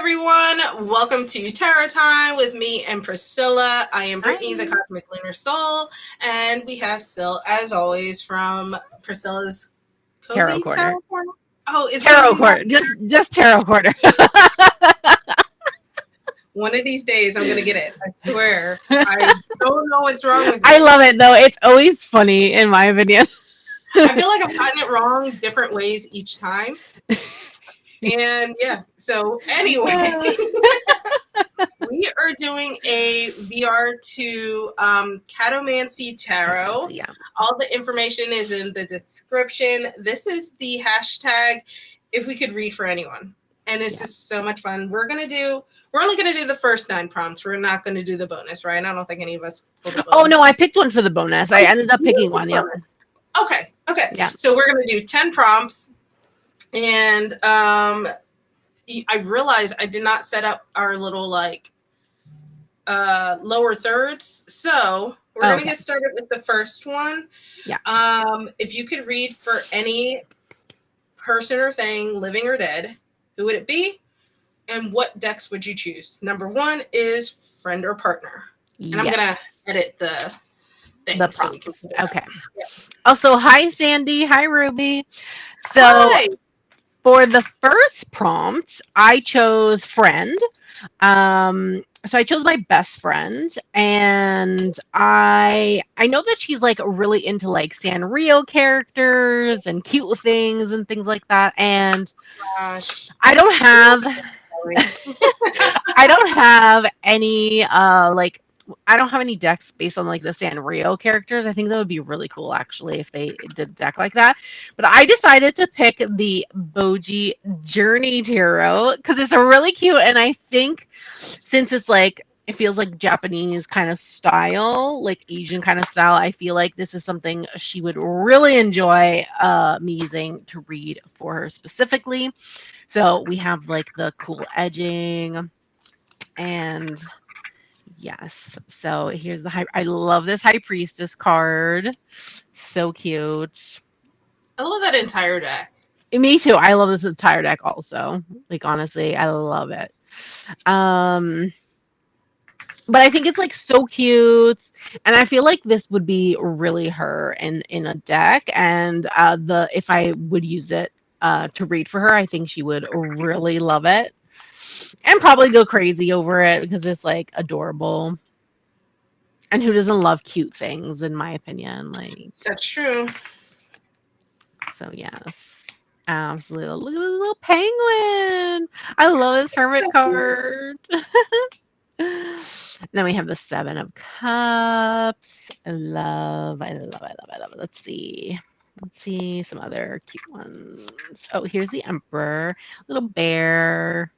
everyone. Welcome to Tarot Time with me and Priscilla. I am Brittany, Hi. the Cosmic Lunar Soul, and we have Sil, as always, from Priscilla's Tarot Cozy Corner. Tarot Corner. Oh, is Tarot Cozy not? Corner. Just Tarot Corner. One of these days, I'm going to get it. I swear. I don't know what's wrong with I me. love it though. It's always funny in my opinion. I feel like I've gotten it wrong different ways each time. And yeah, so anyway. We are doing a VR2 Catomancy Tarot. Yeah. All the information is in the description. This is the hashtag if we could read for anyone. And this is so much fun. We're only gonna do the first 9 prompts. We're not gonna do the bonus, right? I don't think any of us pulled the bonus. Oh no, I picked one for the bonus. I ended up picking one. Yep. Okay. Yeah. So we're gonna do 10 prompts. And I realized I did not set up our little lower thirds. So we're gonna get started with the first one. Yeah. If you could read for any person or thing, living or dead, who would it be? And what decks would you choose? Number 1 is friend or partner. And I'm gonna edit the thing. The so we can okay. Yeah. Also, hi Sandy. Hi Ruby. So hi. For the first prompt, I chose friend. So I chose my best friend, and I know that she's like really into like Sanrio characters and cute things and things like that. And Gosh. I don't have I don't have any I don't have any decks based on like the Sanrio characters. I think that would be really cool actually if they did a deck like that. But I decided to pick the Boji Journey Tarot because it's a really cute, and I think since it's like it feels like Japanese kind of style, like Asian kind of style, I feel like this is something she would really enjoy me using to read for her specifically. So we have like the cool edging and yes. So here's the high. I love this High Priestess card. So cute. I love that entire deck. Me too. I love this entire deck also. Like honestly, I love it. But I think it's like so cute, and I feel like this would be really her in a deck. And if I would use it to read for her, I think she would really love it. And probably go crazy over it because it's like adorable. And who doesn't love cute things, in my opinion? Like That's true. So yes, absolutely. Look at this little penguin. I love this hermit card. Then we have the 7 of Cups. I love it. Let's see some other cute ones. Oh, here's the Emperor, little bear.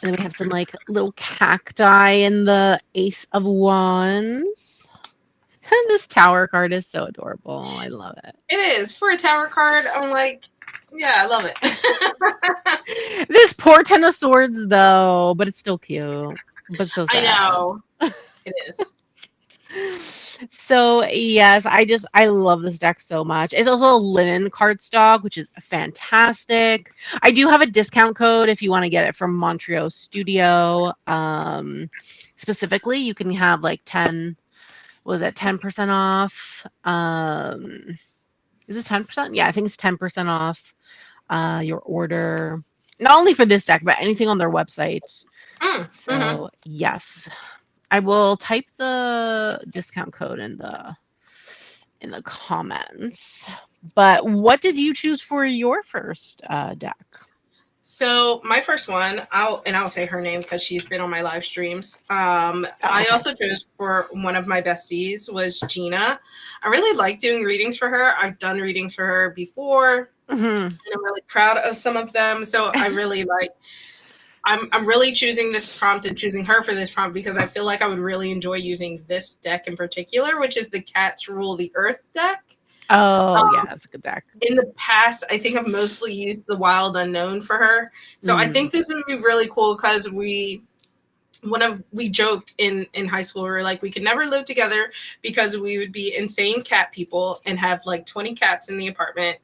And then we have some like little cacti in the Ace of Wands. And this tower card is so adorable. I love it. It is. For a tower card, I'm like, yeah, I love it. This poor 10 of Swords though, but it's still cute. But so sad. I know. It is. So yes, I love this deck so much. It's also a linen cardstock, which is fantastic. I do have a discount code if you want to get it from Montreal Studio. Specifically, you can have like 10% off. Is it 10%? Yeah, I think it's 10% off your order. Not only for this deck, but anything on their website. So yes. I will type the discount code in the comments. But what did you choose for your first deck? So my first one, I'll say her name because she's been on my live streams. I also chose for one of my besties was Gina. I really like doing readings for her. I've done readings for her before, and I'm really proud of some of them. So I really like. I'm really choosing this prompt and choosing her for this prompt because I feel like I would really enjoy using this deck in particular, which is the Cats Rule the Earth deck. Oh, yeah, that's a good deck. In the past, I think I've mostly used the Wild Unknown for her. So I think this would be really cool because we joked in high school, we were like, we could never live together because we would be insane cat people and have like 20 cats in the apartment.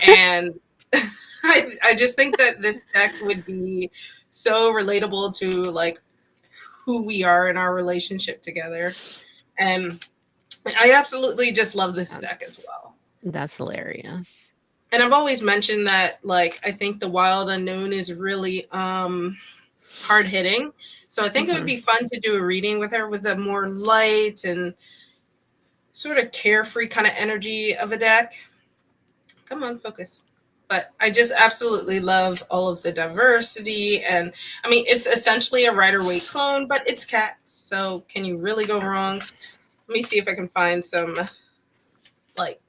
And I just think that this deck would be so relatable to like who we are in our relationship together. And I absolutely just love this deck as well. That's hilarious. And I've always mentioned that like I think the Wild Unknown is really hard hitting. So I think it would be fun to do a reading with her with a more light and sort of carefree kind of energy of a deck. Come on, focus. But I just absolutely love all of the diversity. And I mean, it's essentially a Rider-Waite clone, but it's cats. So can you really go wrong? Let me see if I can find some, like,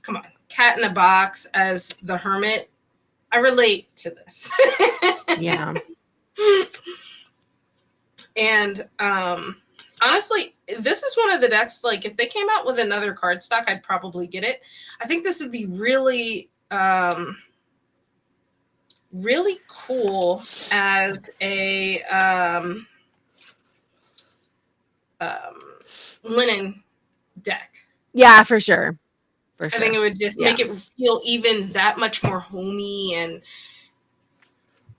come on, cat in a box as the hermit. I relate to this. Yeah. And honestly, this is one of the decks, like, if they came out with another card stock, I'd probably get it. I think this would be really really cool as a linen deck. Yeah, for sure. I think it would just make it feel even that much more homey, and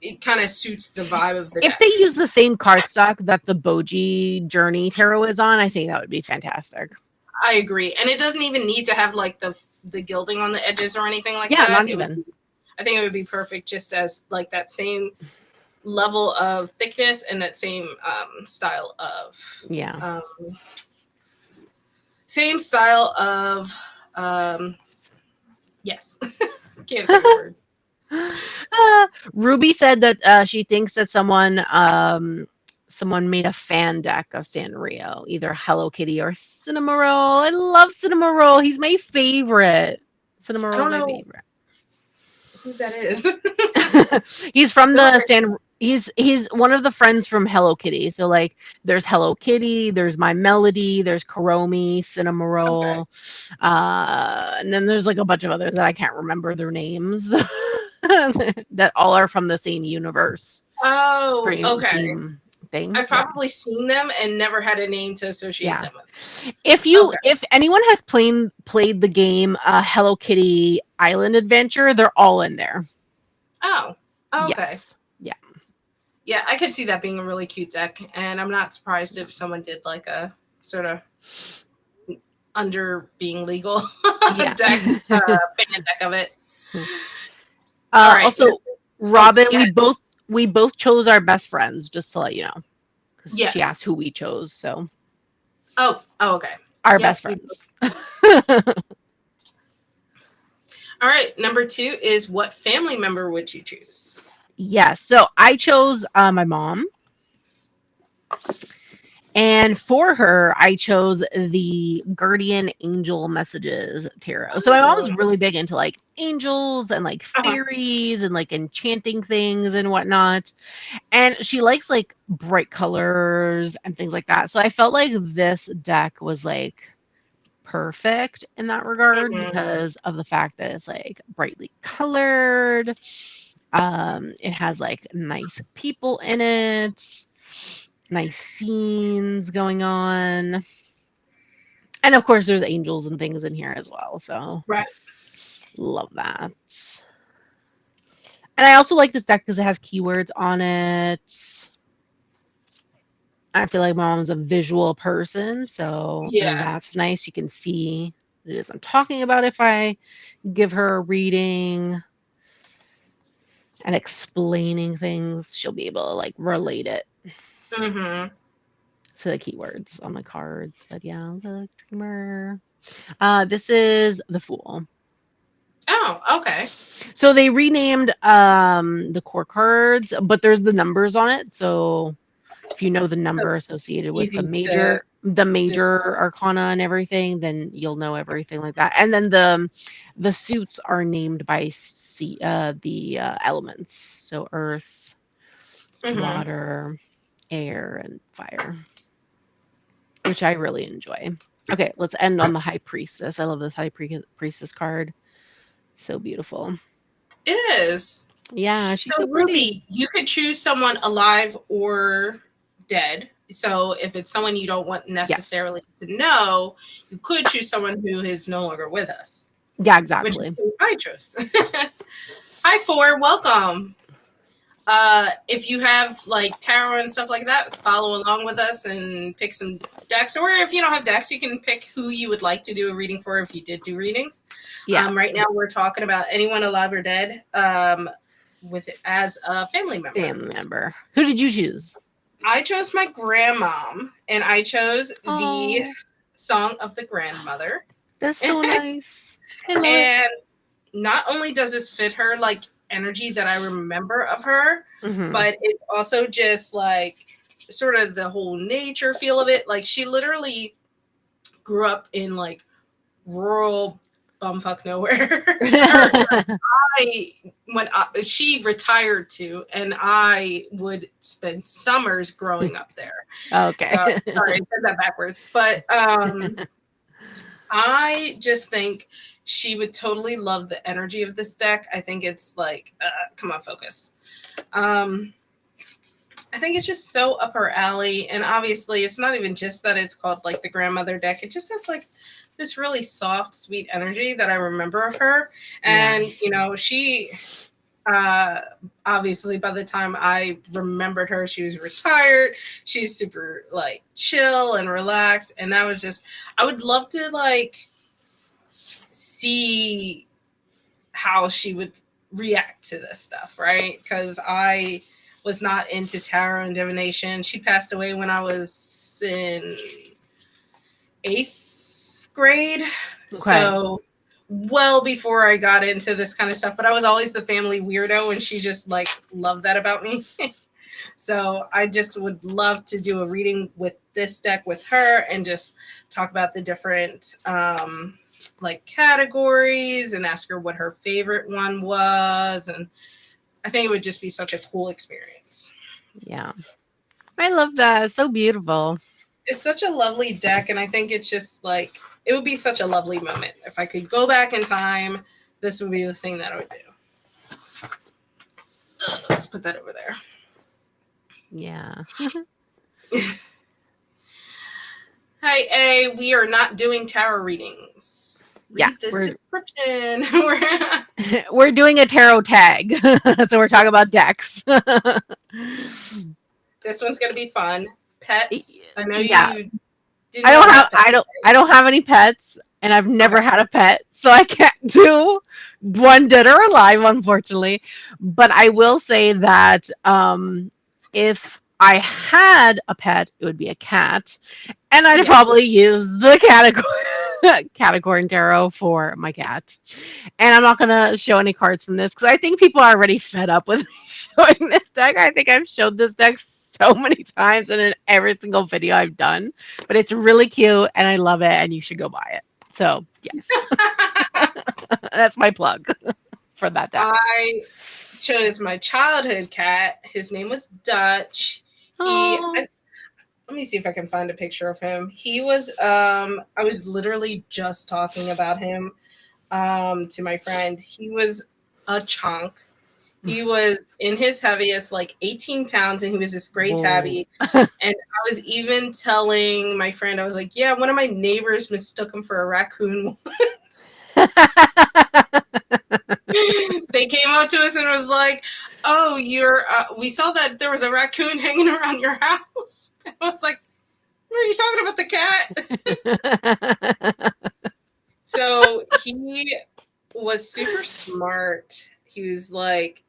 it kind of suits the vibe of the deck. If they use the same cardstock that the Boji Journey Tarot is on, I think that would be fantastic. I agree. And it doesn't even need to have like the gilding on the edges or anything like that. Yeah, not even. I think it would be perfect just as like that same level of thickness and that same style of same style of yes. Can't think of a word. Ruby said that she thinks that someone made a fan deck of Sanrio, either Hello Kitty or Cinnamoroll. I love Cinnamoroll. He's my favorite. Cinnamoroll, my favorite. Who that is? He's from the he's one of the friends from Hello Kitty. So like there's Hello Kitty, there's My Melody, there's Kuromi, Cinnamoroll, and then there's like a bunch of others that I can't remember their names. That all are from the same universe. Oh, okay. Thing. I've probably seen them and never had a name to associate them with. If anyone has played the game Hello Kitty Island Adventure, they're all in there. Oh, okay. Yes. Yeah, I could see that being a really cute deck, and I'm not surprised if someone did like a sort of under being legal deck, fan deck of it. All right. Also, Robin, we both chose our best friends, just to let you know. Because she asked who we chose, so. Oh, okay. Our best friends. All right, number 2 is what family member would you choose? Yes, so I chose my mom. And for her, I chose the Guardian Angel Messages Tarot. So my mom was really big into like angels and like fairies and like enchanting things and whatnot. And she likes like bright colors and things like that. So I felt like this deck was like perfect in that regard because of the fact that it's like brightly colored. It has like nice people in it. Nice scenes going on. And of course there's angels and things in here as well. So love that. And I also like this deck because it has keywords on it. I feel like my mom's a visual person, so that's nice. You can see what it is I'm talking about if I give her a reading and explaining things. She'll be able to like relate it. To the keywords on the cards. But yeah, the dreamer. This is the Fool. Oh, okay. So they renamed the core cards, but there's the numbers on it. So if you know the number associated with the major arcana and everything, then you'll know everything like that. And then the suits are named by the elements. So earth, water, air, and fire, which I really enjoy. Okay, let's end on the High Priestess. I love this High Priestess card. So beautiful. It is. Yeah, she's so Ruby, you could choose someone alive or dead. So if it's someone you don't want necessarily to know, you could choose someone who is no longer with us. Yeah, exactly. Which I chose. Hi, Four. Welcome. If you have like tarot and stuff like that, follow along with us and pick some decks. Or if you don't have decks, you can pick who you would like to do a reading for if you did do readings. Yeah. Right now, we're talking about anyone alive or dead with as a family member. Family member. Who did you choose? I chose my grandmom, and I chose the Oh, Song of the Grandmother. that's so nice. I love it. And not only does this fit her like energy that I remember of her, Mhm. but it's also just like sort of the whole nature feel of it. Like she literally grew up in like rural bumfuck nowhere. She retired to, and I would spend summers growing up there. Okay. So sorry, I said that backwards. But I just think she would totally love the energy of this deck. I think it's like, come on, focus. I think it's just so up her alley. And obviously, it's not even just that it's called like the grandmother deck. It just has like this really soft, sweet energy that I remember of her. And, you know, she obviously by the time I remembered her, she was retired. She's super like chill and relaxed. And that was just, I would love to like see how she would react to this stuff, right? Because I was not into tarot and divination. She passed away when I was in 8th grade. Okay. So well before I got into this kind of stuff, but I was always the family weirdo, and she just like loved that about me. So I just would love to do a reading with this deck with her and just talk about the different like categories and ask her what her favorite one was. And I think it would just be such a cool experience. Yeah. I love that. It's so beautiful. It's such a lovely deck, and I think it's just like, it would be such a lovely moment. If I could go back in time, this would be the thing that I would do. Let's put that over there. Yeah. Hi, A. We are not doing tarot readings. Read the description. We're doing a tarot tag. So we're talking about decks. This one's gonna be fun. Pets. I know you didn't I don't have any pets, and I've never had a pet, so I can't do one dead or alive, unfortunately. But I will say that if I had a pet, it would be a cat, and I'd probably use the category tarot for my cat. And I'm not gonna show any cards from this because I think people are already fed up with me showing this deck. I think I've showed this deck so many times and in every single video I've done, but it's really cute and I love it, and you should go buy it. So yes, that's my plug for that deck. I chose my childhood cat. His name was Dutch. Let me see if I can find a picture of him. He was, I was literally just talking about him to my friend. He was a chunk. He was in his heaviest, like 18 pounds, and he was this great tabby. And I was even telling my friend, I was like, yeah, one of my neighbors mistook him for a raccoon once. They came up to us and was like, oh, we saw that there was a raccoon hanging around your house. I was like, are you talking about the cat? So he was super smart. He was like,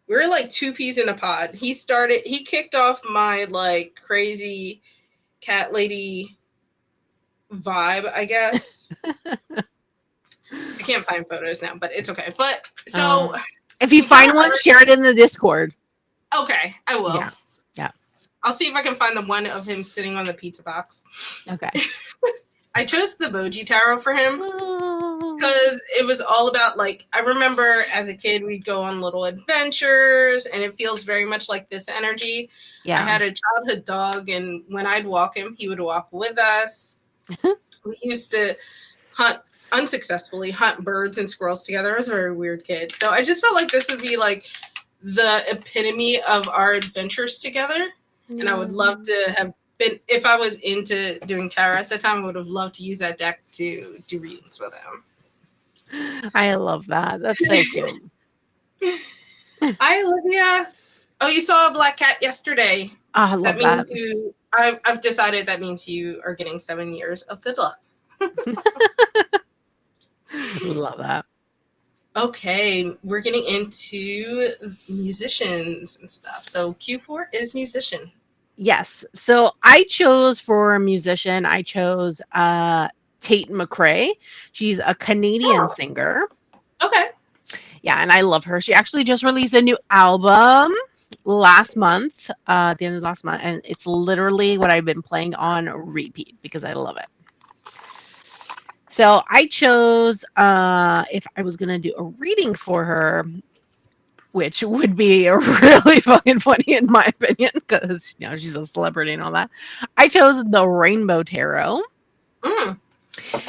we were like two peas in a pod. He kicked off my like crazy cat lady vibe, I guess. I can't find photos now, but it's okay. But so if you find one, share it in the Discord. Okay, I will. Yeah. I'll see if I can find the one of him sitting on the pizza box. Okay. I chose the Boji Tarot for him because it was all about, like, I remember as a kid we'd go on little adventures, and it feels very much like this energy. Yeah. I had a childhood dog, and when I'd walk him, he would walk with us. We used to unsuccessfully hunt birds and squirrels together. I was a very weird kid. So I just felt like this would be like the epitome of our adventures together. And I would love to have been, if I was into doing tarot at the time, I would have loved to use that deck to do readings with him. I love that. That's so cute. Hi, Olivia. Oh, you saw a black cat yesterday. Oh, I That love that. means you. I've decided that means you are getting 7 years of good luck. Love that. Okay, we're getting into musicians and stuff. So Q4 is musician. Yes. So I chose for a musician, I chose Tate McRae. She's a Canadian Oh, singer. okay. Yeah, and I love her. She actually just released a new album last month, at the end of last month, and it's literally what I've been playing on repeat because I love it. So I chose, if I was gonna do a reading for her, which would be really fucking funny in my opinion, because she's a celebrity and all that. I chose the Rainbow Tarot. Mm.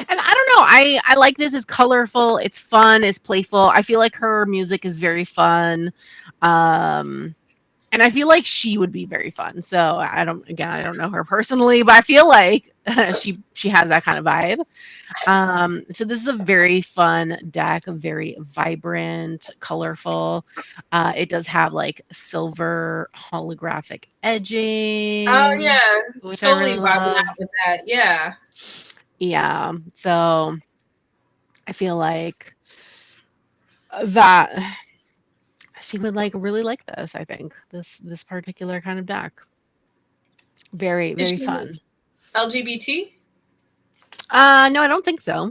And I don't know, I like this. It's colorful, it's fun, it's playful. I feel like her music is very fun. Um and I feel like she would be very fun. So I don't know her personally, but I feel like she has that kind of vibe. So this is a very fun deck, very vibrant, colorful. It does have like silver holographic Oh edging, yeah, which I totally really vibing love. out with that. Yeah. Yeah, so I feel like that she would like really like this. I think this particular kind of deck, very Is very she fun. LGBT? No, I don't think so.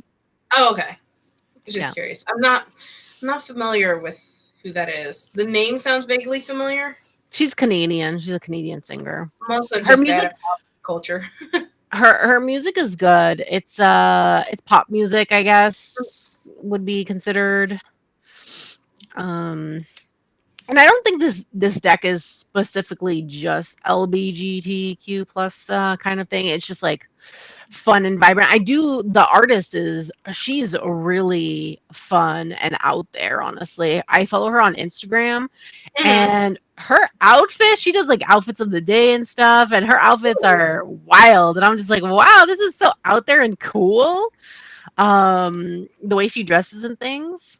Oh, okay. I was just Yeah, curious. I'm not familiar with who that is. The name sounds vaguely familiar. she's Canadian. She's a Canadian singer. I'm also Her just bad music at pop culture. her music is good. It's pop music, I guess, would be considered. Um and I don't think this deck is specifically just LBGTQ plus kind of thing. It's just like fun and vibrant. I do the artist is she's really fun and out there, honestly. I follow her on Instagram Hmm. and her outfit, she does like outfits of the day and stuff, and her outfits are wild. And I'm just like, wow, this is so out there and cool. The way she dresses and things.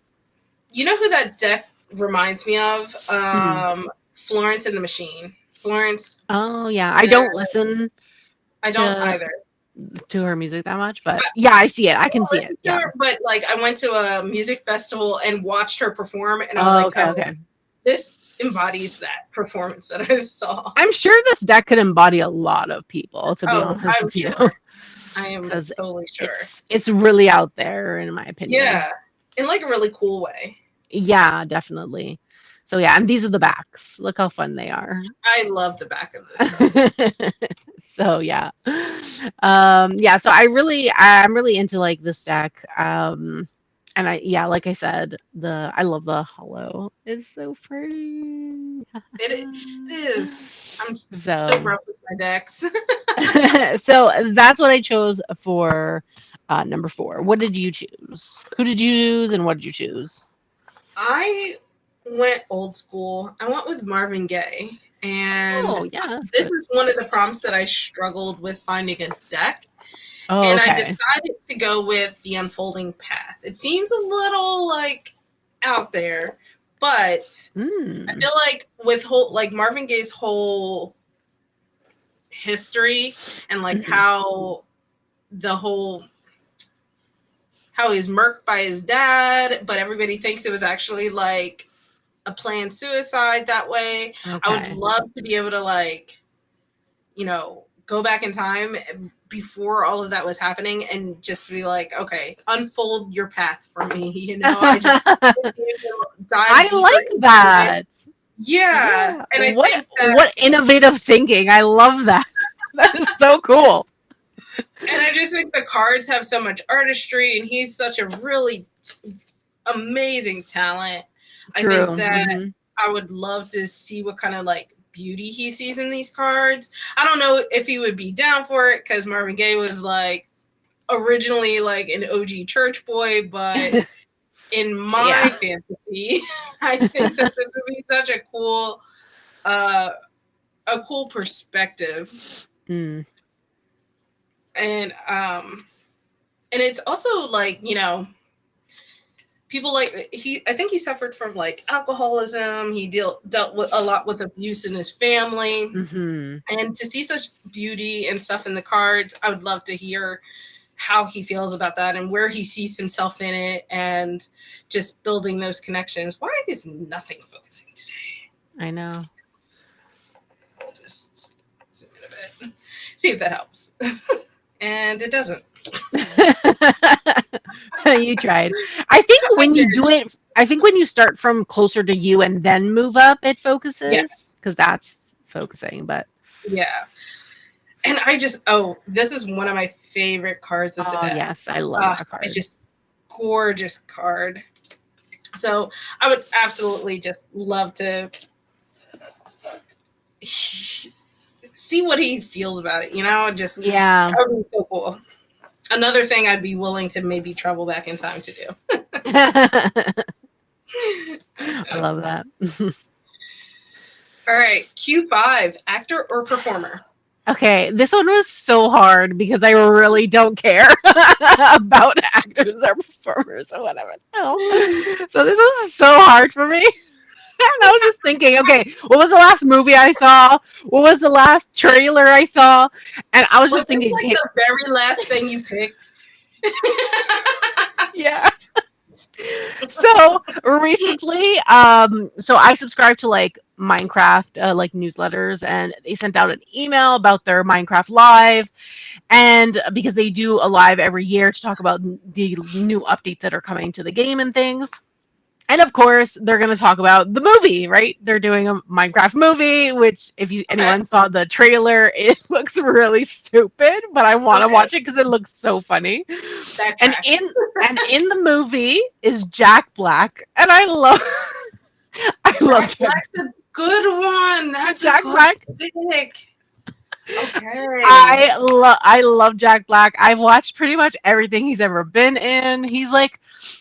You know who that deck reminds me of? Hmm. Florence and the Machine. Florence. Oh yeah, I Uh, don't listen I don't to either. her music that much, but yeah, I see it. I can see it. Listen to Yeah. her, but like I went to a music festival and watched her perform, and I was Oh, like, okay, oh, okay. this embodies that performance that I saw. I'm sure this deck could embody a lot of people, to be Oh, honest I'm with you, sure. I am because totally sure. it's really out there, in my opinion. Yeah, in like a really cool way. Yeah, definitely. So yeah, and these are the backs. Look how fun they are. I love the back of those cards. So yeah. Yeah, so I'm really into like this deck. And yeah, like I said, the I love the hollow. It's so pretty. It is. I'm so So rough with my decks. so that's what I chose for number 4. What did you choose? Who did you choose and what did you choose? I went old school. I went with Marvin Gaye. And Oh, yeah, that's this good. was one of the prompts that I struggled with finding a deck. Oh, And I okay. decided to go with The Unfolding Path. It seems a little like out there, but I Mm. feel like with whole like Marvin Gaye's whole history and like Mhm. the whole how he's murked by his dad, but everybody thinks it was actually like a planned suicide that way. I would Okay. love to be able to like, go back in time before all of that was happening and just be like, okay, unfold your path for me. I just dive I deeper like into it. that. Yeah. Yeah. And I What think that, what innovative thinking. I love that. That is so cool. and I just think the cards have so much artistry and he's such a really amazing talent. I think True. that Hmm. I would love to see what kind of like beauty he sees in these cards. I don't know if he would be down for it because Marvin Gaye was like originally like an OG church boy, but in Yeah. my fantasy, I think that this would be such uh, a cool perspective, Mm. and it's also like people like he. I think he suffered from like alcoholism. He dealt with a lot with abuse in his family, Hmm. and to see such beauty and stuff in the cards, I would love to hear how he feels about that and where he sees himself in it, and just building those connections. Why is nothing focusing today? I know. Just zoom in a bit, see if that helps. And it doesn't. You tried. I think I when did. you do it, I think when you start from closer to you and then move up, it focuses Yes. because that's focusing. But Yeah. And this is one of my favorite cards of the oh deck. yes, I love that It's card. just gorgeous card. So I would absolutely just love to see what he feels about it. Just Yeah. that would be so cool. Another thing I'd be willing to maybe travel back in time to do. I Uh, love that. All right, Q5, actor or performer? Okay, this one was so hard because I really don't care about actors or performers or whatever the hell. So this was so hard for me. And I was just thinking, okay, what was the last movie I saw? What was the last trailer I saw? And I was Was just this thinking, like okay, the very last thing you picked? yeah. So recently, so I subscribe to like Minecraft like newsletters, and they sent out an email about their Minecraft live, and because they do a live every year to talk about the new updates that are coming to the game and things. And of course, they're going to talk about the movie, right? They're doing a Minecraft movie, which, if Okay, anyone saw the trailer, it looks really stupid, but I want to okay, watch it because it looks so funny. that And tracks. in the movie is Jack Black, and I love I love Jack Jack, Black's a good one. That's a Jack good Black. pick. Okay. I love Jack Black. I've watched pretty much everything he's ever been in. He's like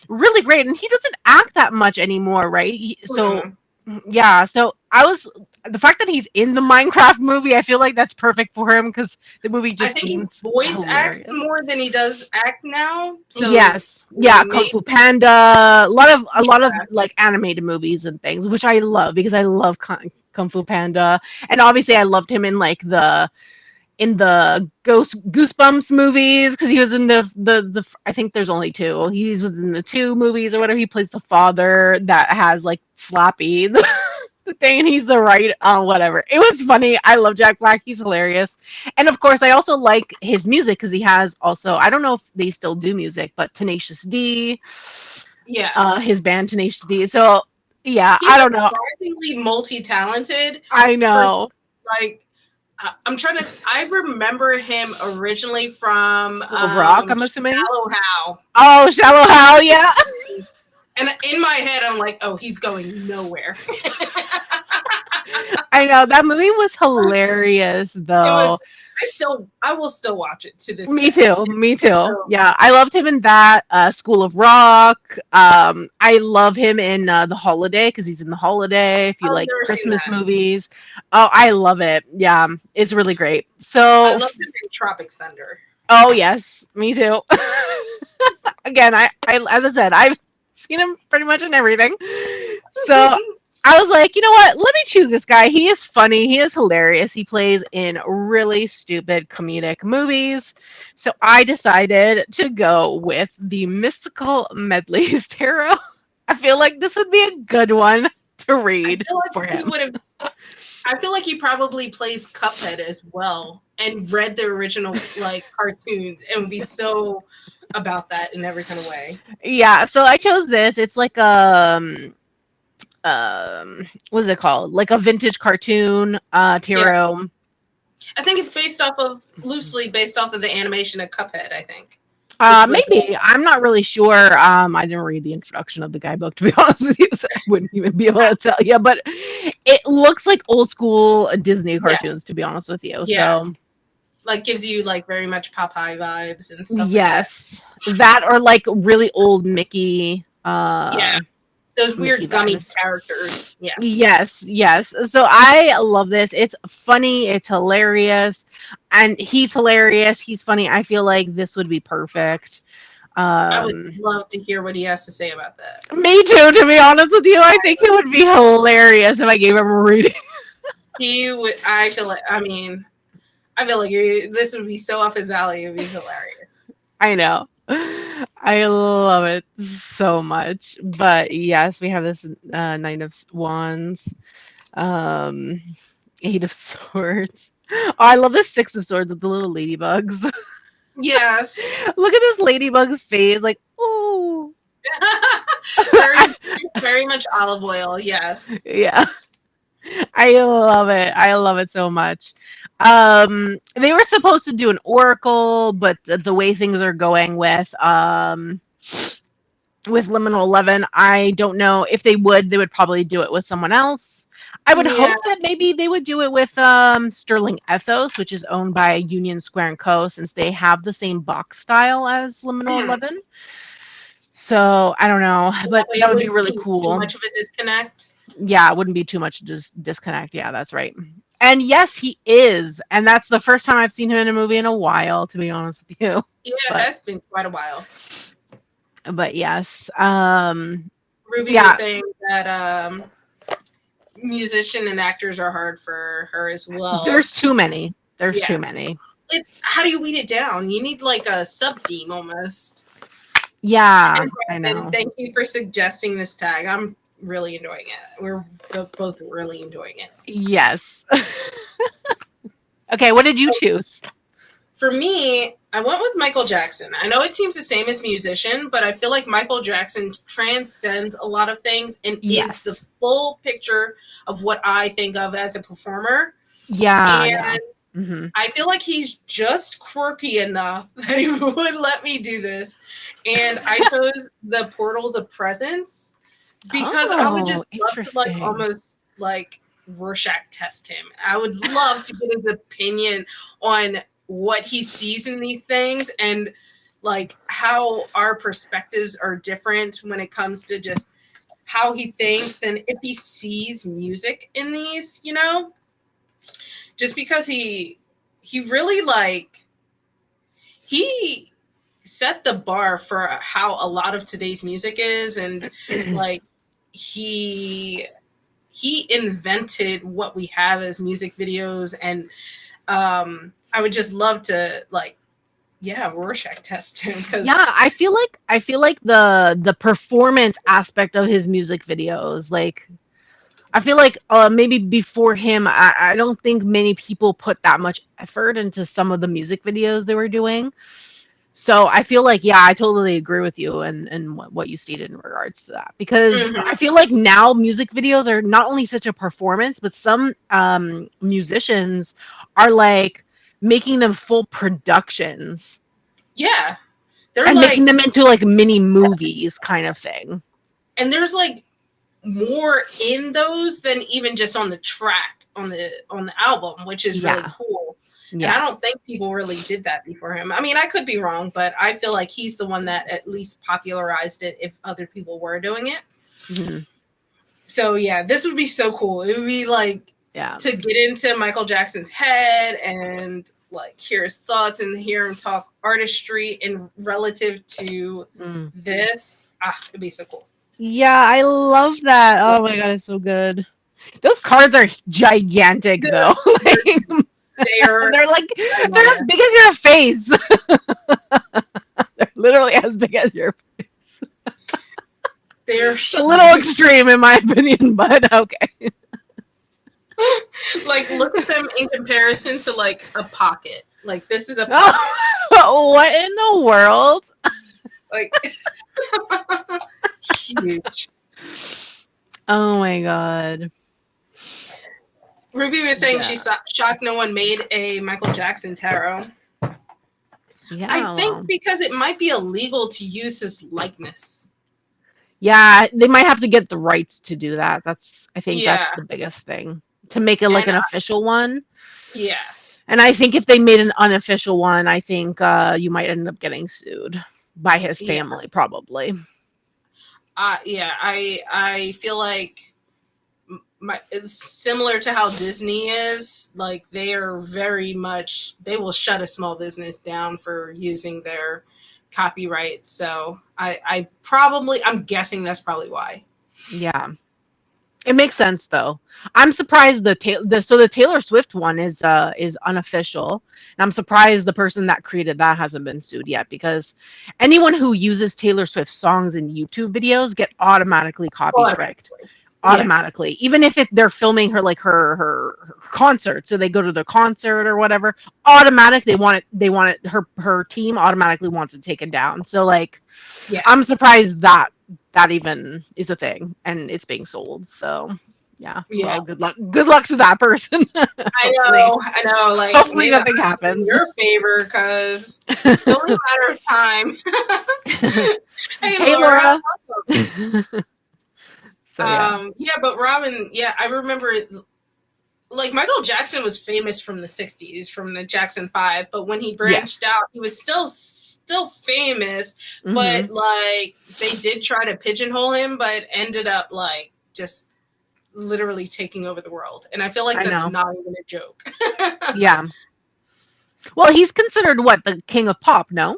really great, and he doesn't act that much anymore, right? So Hmm. yeah, so I was the fact that he's in the Minecraft movie, I feel like that's perfect for him because the movie I just think he seems voice acts hilarious. more than he does act now. So Yes, yeah, Kung maybe, Fu Panda, a lot of yeah. like animated movies and things, which I love because I love Kung Fu Panda, and obviously I loved him in like the Goosebumps movies because he was in the I think there's only two. He's was in the two movies or whatever. He plays the father that has like Slappy the thing, and he's the right whatever. It was funny. I love Jack Black. He's hilarious, and of course I also like his music because he has also I don't know if they still do music, but Tenacious D, Yeah. his band Tenacious D. So yeah, He's I don't know. surprisingly multi-talented I for know. like I'm trying to I remember him originally from School of Rock, I'm assuming. Shallow Hal. Oh, Shallow Hal, yeah. And in my head I'm like, oh, he's going nowhere. I know that movie was hilarious, It though. was I will still watch it to this Me day. too. Me too. So Yeah, I loved him in that School of Rock. I love him in The Holiday because he's in The Holiday. If you I've like never seen Christmas that. movies, oh, I love it. Yeah, it's really great. I So, love him in Tropic Thunder. oh yes, me too. Again, as I said, I've seen him pretty much in everything. So I was like, you know what? Let me choose this guy. He is funny. He is hilarious. He plays in really stupid comedic movies. So I decided to go with the Mystical Medleys Tarot. I feel like this would be a good one to I read feel like for he him. would have I feel like he probably plays Cuphead as well and read the original like cartoons and would be so about that in every kind of way. Yeah, so I chose this. It's like what is it called? Like a vintage cartoon Yeah. tarot. I think it's loosely based off of the animation of Cuphead, I think. Which was Maybe. I'm not really sure. I didn't read the introduction of the guidebook, to be honest with you, so I wouldn't even be able to tell you. But it looks like old school Disney yeah, cartoons, to be honest with you. yeah. So, Like gives you like very much Popeye vibes and stuff like that. yes. That or like really old Mickey, Yeah. Those Mickey weird gummy vibes. characters. Yeah. Yes, yes. So I love this. It's funny, it's hilarious, and he's hilarious. He's funny. I feel like this would be perfect. I would love to hear what he has to say about that. Me too, to be honest with you. I think it would be hilarious if I gave him a reading. He would. I feel like. I mean, I feel like this would be so off his alley. It would be hilarious. I know. I love it so much. But yes, we have this Knight of Wands, um, Eight of Swords. Oh, I love the Six of Swords with the little ladybugs. Yes. Look at this ladybug's face, like, ooh. very, very much olive oil. Yes. Yeah. I love it. I love it so much. They were supposed to do an oracle, but the way things are going with Liminal 11, I don't know if they would probably do it with someone else. I would hope that maybe they would do it with Sterling Ethos, which is owned by Union Square & Co., since they have the same box style as Liminal 11. So, I don't know, but that would be really cool. Too much of a disconnect. Yeah, it wouldn't be too much disconnect. Yeah, that's right. And yes, he is. And that's the first time I've seen him in a movie in a while, to be honest with you. Yeah, that's been quite a while. But yes. Ruby was saying that musician and actors are hard for her as well. There's too many. Too many. It's how do you weed it down? You need like a sub theme almost. Yeah, I know. And thank you for suggesting this tag. I'm really enjoying it. We're both really enjoying it. Yes. Okay, what did you choose? For me, I went with Michael Jackson. I know it seems the same as musician, but I feel like Michael Jackson transcends a lot of things and is the full picture of what I think of as a performer. Yeah. And I feel like he's just quirky enough that he would let me do this. And I chose the Portals of Presence because I would just love to like almost like Rorschach test him. I would love to get his opinion on what he sees in these things and like how our perspectives are different when it comes to just how he thinks and if he sees music in these, you know, just because he really like he set the bar for how a lot of today's music is, and like he invented what we have as music videos, and I would just love to like Rorschach test him because I feel like the performance aspect of his music videos, like I feel like maybe before him, I don't think many people put that much effort into some of the music videos they were doing. So I feel like, I totally agree with you and what you stated in regards to that. Because I feel like now music videos are not only such a performance, but some musicians are like making them full productions. Yeah. They're and like, making them into like mini movies kind of thing. And there's like more in those than even just on the track on the album, which is really cool. Yeah. And I don't think people really did that before him. I mean, I could be wrong, but I feel like he's the one that at least popularized it if other people were doing it. So yeah, this would be so cool. It would be like to get into Michael Jackson's head and like hear his thoughts and hear him talk artistry in relative to this. It'd be so cool. Yeah, I love that. Oh my god, it's so good. Those cards are gigantic though. They're as big as your face. They're literally as big as your face. They're a little extreme in my opinion, but okay. Like look at them in comparison to like a pocket. Like this is a pocket. What in the world? Like huge. Oh my god. Ruby was saying she's shocked no one made a Michael Jackson tarot. Yeah, I think because it might be illegal to use his likeness. Yeah, they might have to get the rights to do that. I think that's the biggest thing. To make it like an official one. Yeah. And I think if they made an unofficial one, I think you might end up getting sued by his family, probably. I feel like it's similar to how Disney is. Like they are very much, they will shut a small business down for using their copyright. So I'm guessing that's probably why. Yeah. It makes sense though. I'm surprised the Taylor Swift one is unofficial, and I'm surprised the person that created that hasn't been sued yet, because anyone who uses Taylor Swift songs in YouTube videos get automatically copy striked. Automatically. Yeah. Automatically, even if they're filming her, like her concert, so they go to the concert or whatever, automatic her team automatically wants it taken down. So like, Yeah. I'm surprised that even is a thing and it's being sold. So yeah. Well, good luck to that person. I know. Like, Hopefully nothing happens. In your favor, because it's only a matter of time. Hey, Laura. So yeah. Yeah, but Robin, I remember, like, Michael Jackson was famous from the 60s, from the Jackson 5, but when he branched out, he was still famous, but like they did try to pigeonhole him, but ended up like just literally taking over the world. And I feel like that's not even a joke. Yeah. Well, he's considered what, the king of pop, no?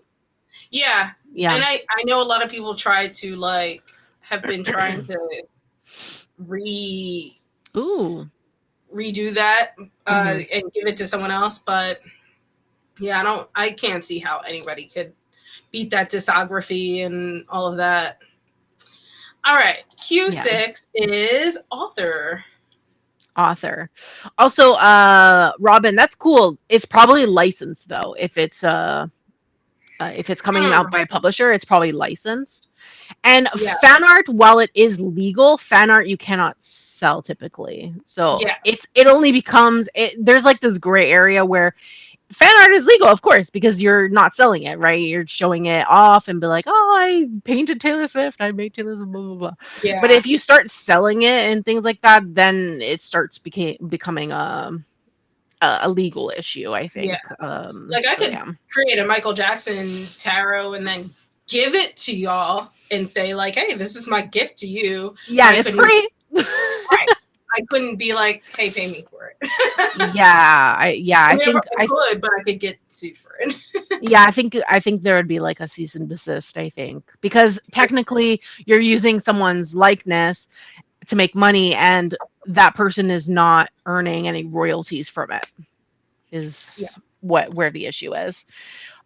Yeah. Yeah. And I know a lot of people try to like have been trying to redo that and give it to someone else, but yeah, I can't see how anybody could beat that discography and all of that. All right, Q6 is author. Also, Robin, that's cool. It's probably licensed though. If it's coming out by a publisher, it's probably licensed. And fan art, while it is legal, fan art you cannot sell typically. So it only becomes there's like this gray area where fan art is legal, of course, because you're not selling it, right? You're showing it off and be like, oh, I painted Taylor Swift, I made Taylor Swift, blah, blah, blah. Yeah. But if you start selling it and things like that, then it starts becoming a legal issue, I think. Like I could create a Michael Jackson tarot and then give it to y'all and say like, hey, this is my gift to you. Yeah, it's free. Right. I couldn't be like, hey, pay me for it. I think I could, but I could get sued for it. Yeah, I think there would be like a cease and desist, I think, because technically you're using someone's likeness to make money and that person is not earning any royalties from it. Where the issue is.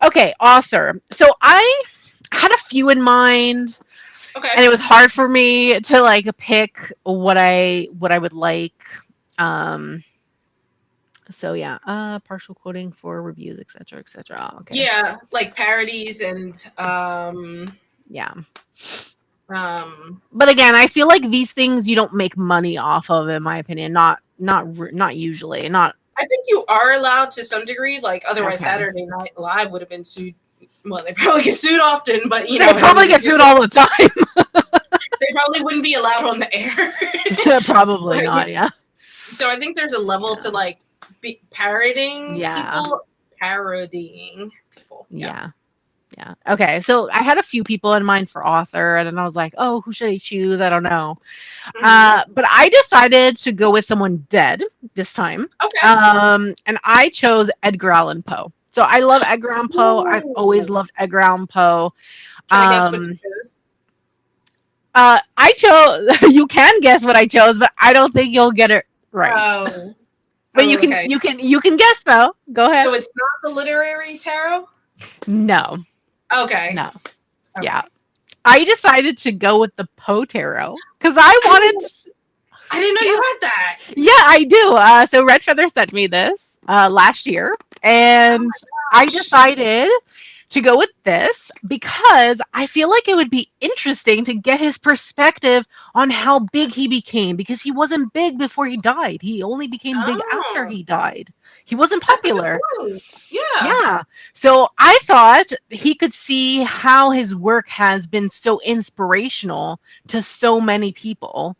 Okay, author. So I had a few in mind. Okay. And it was hard for me to like pick what I would like. So yeah, partial quoting for reviews, etc., etc. Okay. Yeah, like parodies and yeah. But again, I feel like these things you don't make money off of, in my opinion. Not usually. Not. I think you are allowed to some degree. Like otherwise, Saturday Night Live would have been sued. Well, they probably get sued often, but you know, they probably get sued all the time. They probably wouldn't be allowed on the air. Probably not. Yeah. So I think there's a level to like parodying people. Yeah. Okay. So I had a few people in mind for author, and then I was like, oh, who should I choose? I don't know. But I decided to go with someone dead this time. Okay. And I chose Edgar Allan Poe. So I love Edgar Allan Poe. I've always loved Edgar Allan Poe. Can I guess what you chose? I chose. You can guess what I chose, but I don't think you'll get it right. Oh. But you can guess though. Go ahead. So it's not the literary tarot? No. Okay. No. Okay. Yeah. I decided to go with the Poe tarot because I wanted to. I didn't know you had that. Yeah, I do. So Red Feather sent me this last year, and I decided to go with this because I feel like it would be interesting to get his perspective on how big he became, because he wasn't big before he died. He only became big after he died. He wasn't popular. Yeah. So I thought he could see how his work has been so inspirational to so many people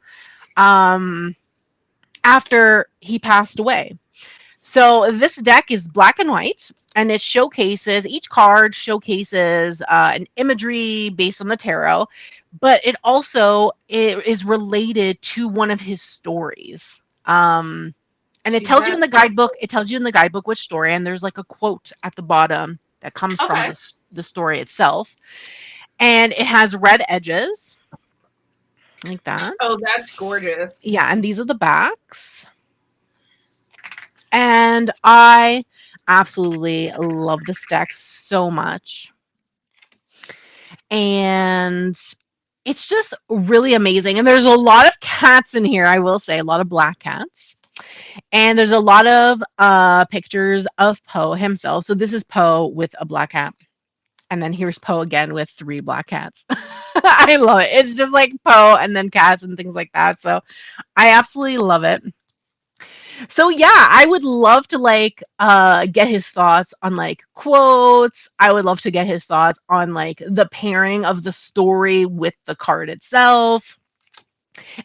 after he passed away. So this deck is black and white, and each card showcases an imagery based on the tarot, but it also is related to one of his stories. And it tells you in the guidebook. It tells you in the guidebook which story, and there's like a quote at the bottom that comes from Okay. the story itself. And it has red edges like that. Oh, that's gorgeous. Yeah, and these are the backs. And I absolutely love this deck so much. And it's just really amazing. And there's a lot of cats in here, I will say, a lot of black cats. And there's a lot of pictures of Poe himself. So this is Poe with a black cat. And then here's Poe again with 3 black cats. I love it. It's just like Poe and then cats and things like that. So I absolutely love it. So yeah, I would love to like get his thoughts on like quotes. I would love to get his thoughts on like the pairing of the story with the card itself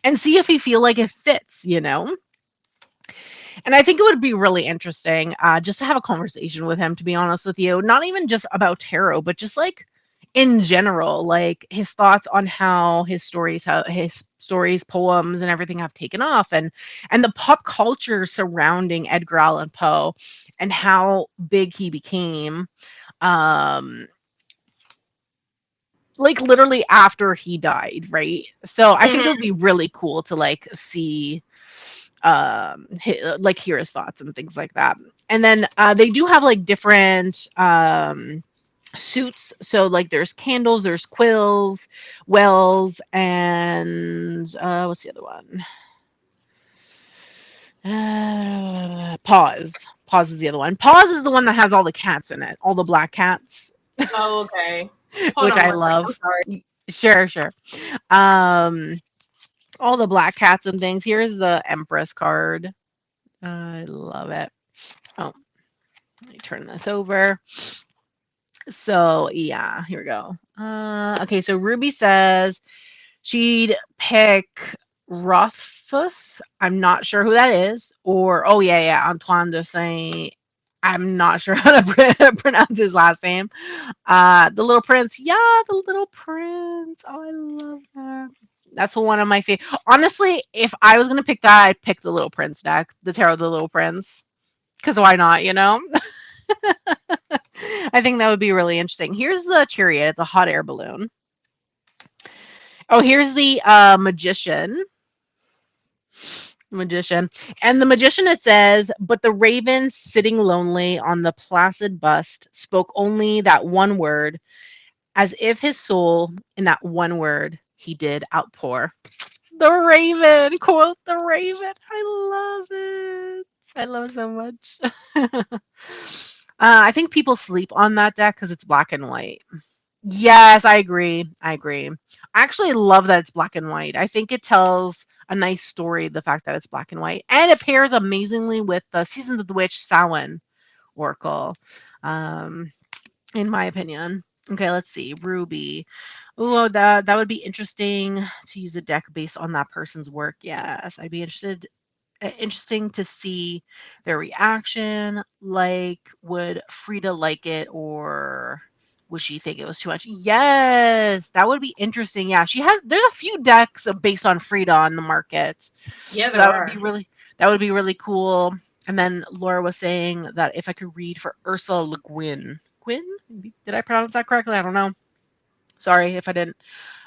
and see if he feel like it fits, you know? And I think it would be really interesting just to have a conversation with him, to be honest with you. Not even just about tarot, but just like in general, like his thoughts on how his stories, poems, and everything have taken off, and the pop culture surrounding Edgar Allan Poe, and how big he became. Um, like literally after he died, right? So I think it would Hmm. be really cool to like see like hear his thoughts and things like that. And then they do have like different suits. So like there's candles, there's quills, wells, and what's the other one? Pause is the other one. Pause is the one that has all the cats in it, all the black cats, Oh, okay. Hold which on I one second. I'm love. sorry. Sure, sure. um all the black cats and things. Here's the Empress card. I love it. Oh, let me turn this over. So yeah, here we go. Okay, so Ruby says she'd pick Rothfuss. I'm not sure who that is. Or oh yeah, yeah, Antoine de Saint. I'm not sure how to pronounce his last name. The Little Prince. Yeah, the Little Prince. Oh, I love that. That's one of my favorite. Honestly, if I was gonna pick that, I'd pick the Little Prince deck, the Tarot of the Little Prince. Because why not? You know. I think that would be really interesting. Here's the chariot. It's a hot air balloon. Oh, here's the magician. Magician. And the magician, it says, but the raven sitting lonely on the placid bust spoke only that one word, as if his soul in that one word he did outpour. The raven, quote the raven. I love it. I love it so much. I think people sleep on that deck because it's black and white. Yes, I agree. I agree. I actually love that it's black and white. I think it tells a nice story, the fact that it's black and white. And it pairs amazingly with the Seasons of the Witch Samhain Oracle, um, in my opinion. Okay, let's see. Ruby. Oh, that would be interesting to use a deck based on that person's work. Yes, I'd be interesting to see their reaction. Like, would Frida like it, or would she think it was too much? Yes, that would be interesting. Yeah, there's a few decks based on Frida on the market. Yeah, So there are. that would be really cool. And then Laura was saying that if I could read for Ursula Le Guin. Gwyn? Did I pronounce that correctly? I don't know. Sorry if I didn't.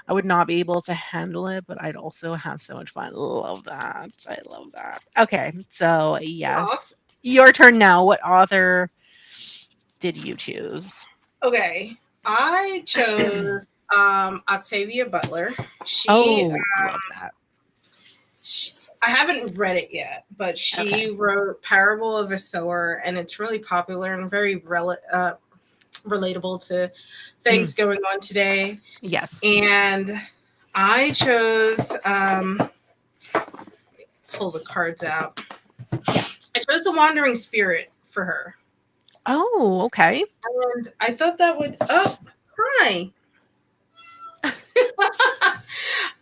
I would not be able to handle it, but I'd also have so much fun. Love that. I love that. Okay, so Aw. yes, your turn now. What author did you choose? Okay. I chose Octavia Butler. She, Oh, love that. she I haven't read it yet, but Okay. she wrote Parable of a Sower, and it's really popular and very relatable to Mm, things going on today. yes. And I chose pull the cards out. I chose the Wandering Spirit for her. Oh, okay. And I thought that would hi.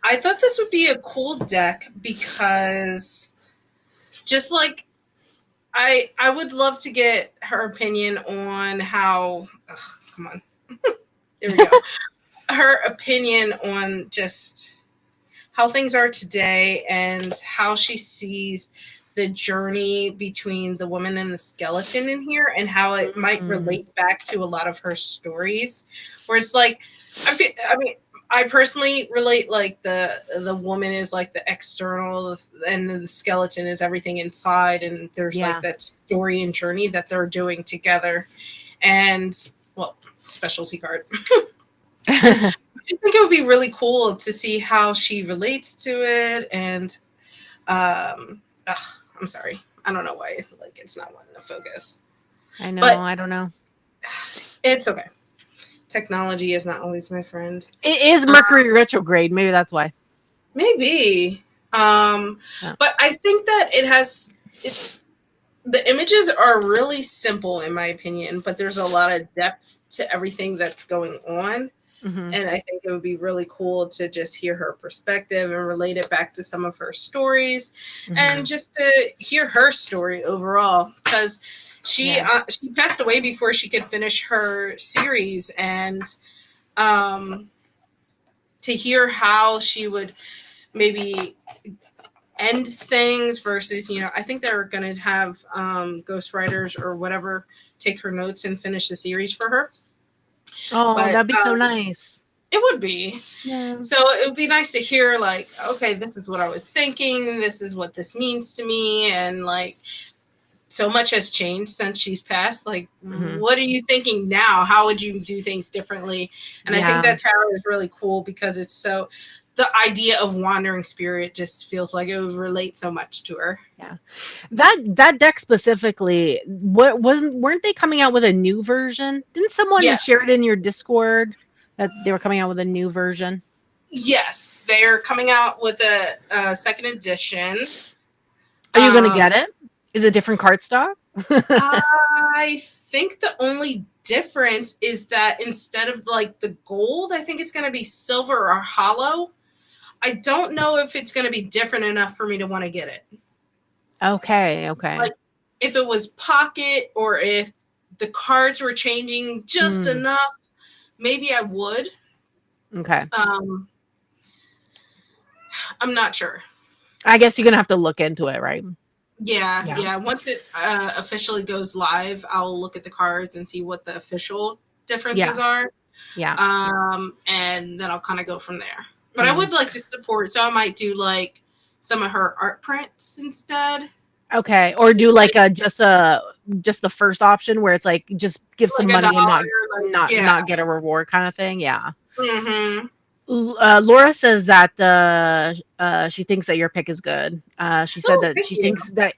I thought this would be a cool deck because just like I would love to get her opinion on how come on. There we go. Her opinion on just how things are today and how she sees the journey between the woman and the skeleton in here, and how it might relate back to a lot of her stories, where it's like, I personally relate, like the woman is like the external, and the skeleton is everything inside, and there's like that story and journey that they're doing together. And well, specialty card. I just think it would be really cool to see how she relates to it. And I'm sorry, I don't know why like it's not wanting to focus. I know, but I don't know. It's okay. Technology is not always my friend. It is Mercury retrograde. Maybe that's why. Maybe. But I think that the images are really simple in my opinion, but there's a lot of depth to everything that's going on. And I think it would be really cool to just hear her perspective and relate it back to some of her stories, and just to hear her story overall, because she passed away before she could finish her series, and to hear how she would maybe end things versus, I think they're going to have ghostwriters or whatever take her notes and finish the series for her. Oh, that'd be so nice. It would be. Yeah. So it would be nice to hear, like, okay, this is what I was thinking. This is what this means to me. And like, so much has changed since she's passed. Like, what are you thinking now? How would you do things differently? And I think that tarot is really cool because it's so, the idea of wandering spirit just feels like it would relate so much to her. Yeah, that deck specifically, weren't they coming out with a new version? Didn't someone share it in your Discord that they were coming out with a new version? Yes, they're coming out with a second edition. Are you going to get it? Is it different cardstock? I think the only difference is that instead of like the gold, I think it's going to be silver or hollow. I don't know if it's going to be different enough for me to want to get it. Okay. Like if it was pocket, or if the cards were changing just enough, maybe I would. Okay. I'm not sure. I guess you're going to have to look into it, right? Yeah. Once it officially goes live, I'll look at the cards and see what the official differences are. Yeah. And then I'll kind of go from there. But I would like to support, so I might do like some of her art prints instead. Okay, or do like just the first option where it's like just give some money and not get a reward kind of thing. Yeah. Laura says that she thinks that your pick is good. She said that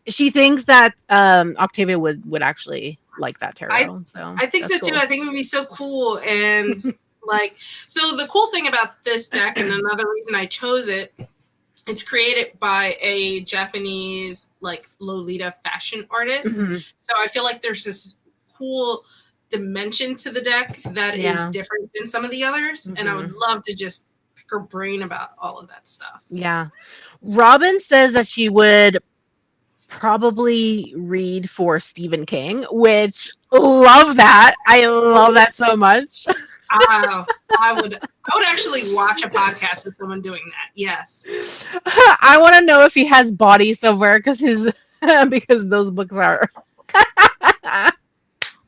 she thinks that Octavia would actually like that tarot. I think so too. I think it would be so cool. And like, so the cool thing about this deck, and another reason I chose it, it's created by a Japanese like Lolita fashion artist. So I feel like there's this cool dimension to the deck that is different than some of the others. And I would love to just pick her brain about all of that stuff. Yeah. Robin says that she would probably read for Stephen King, which love that. I love that so much. I would actually watch a podcast of someone doing that. Yes. I want to know if he has body somewhere because those books are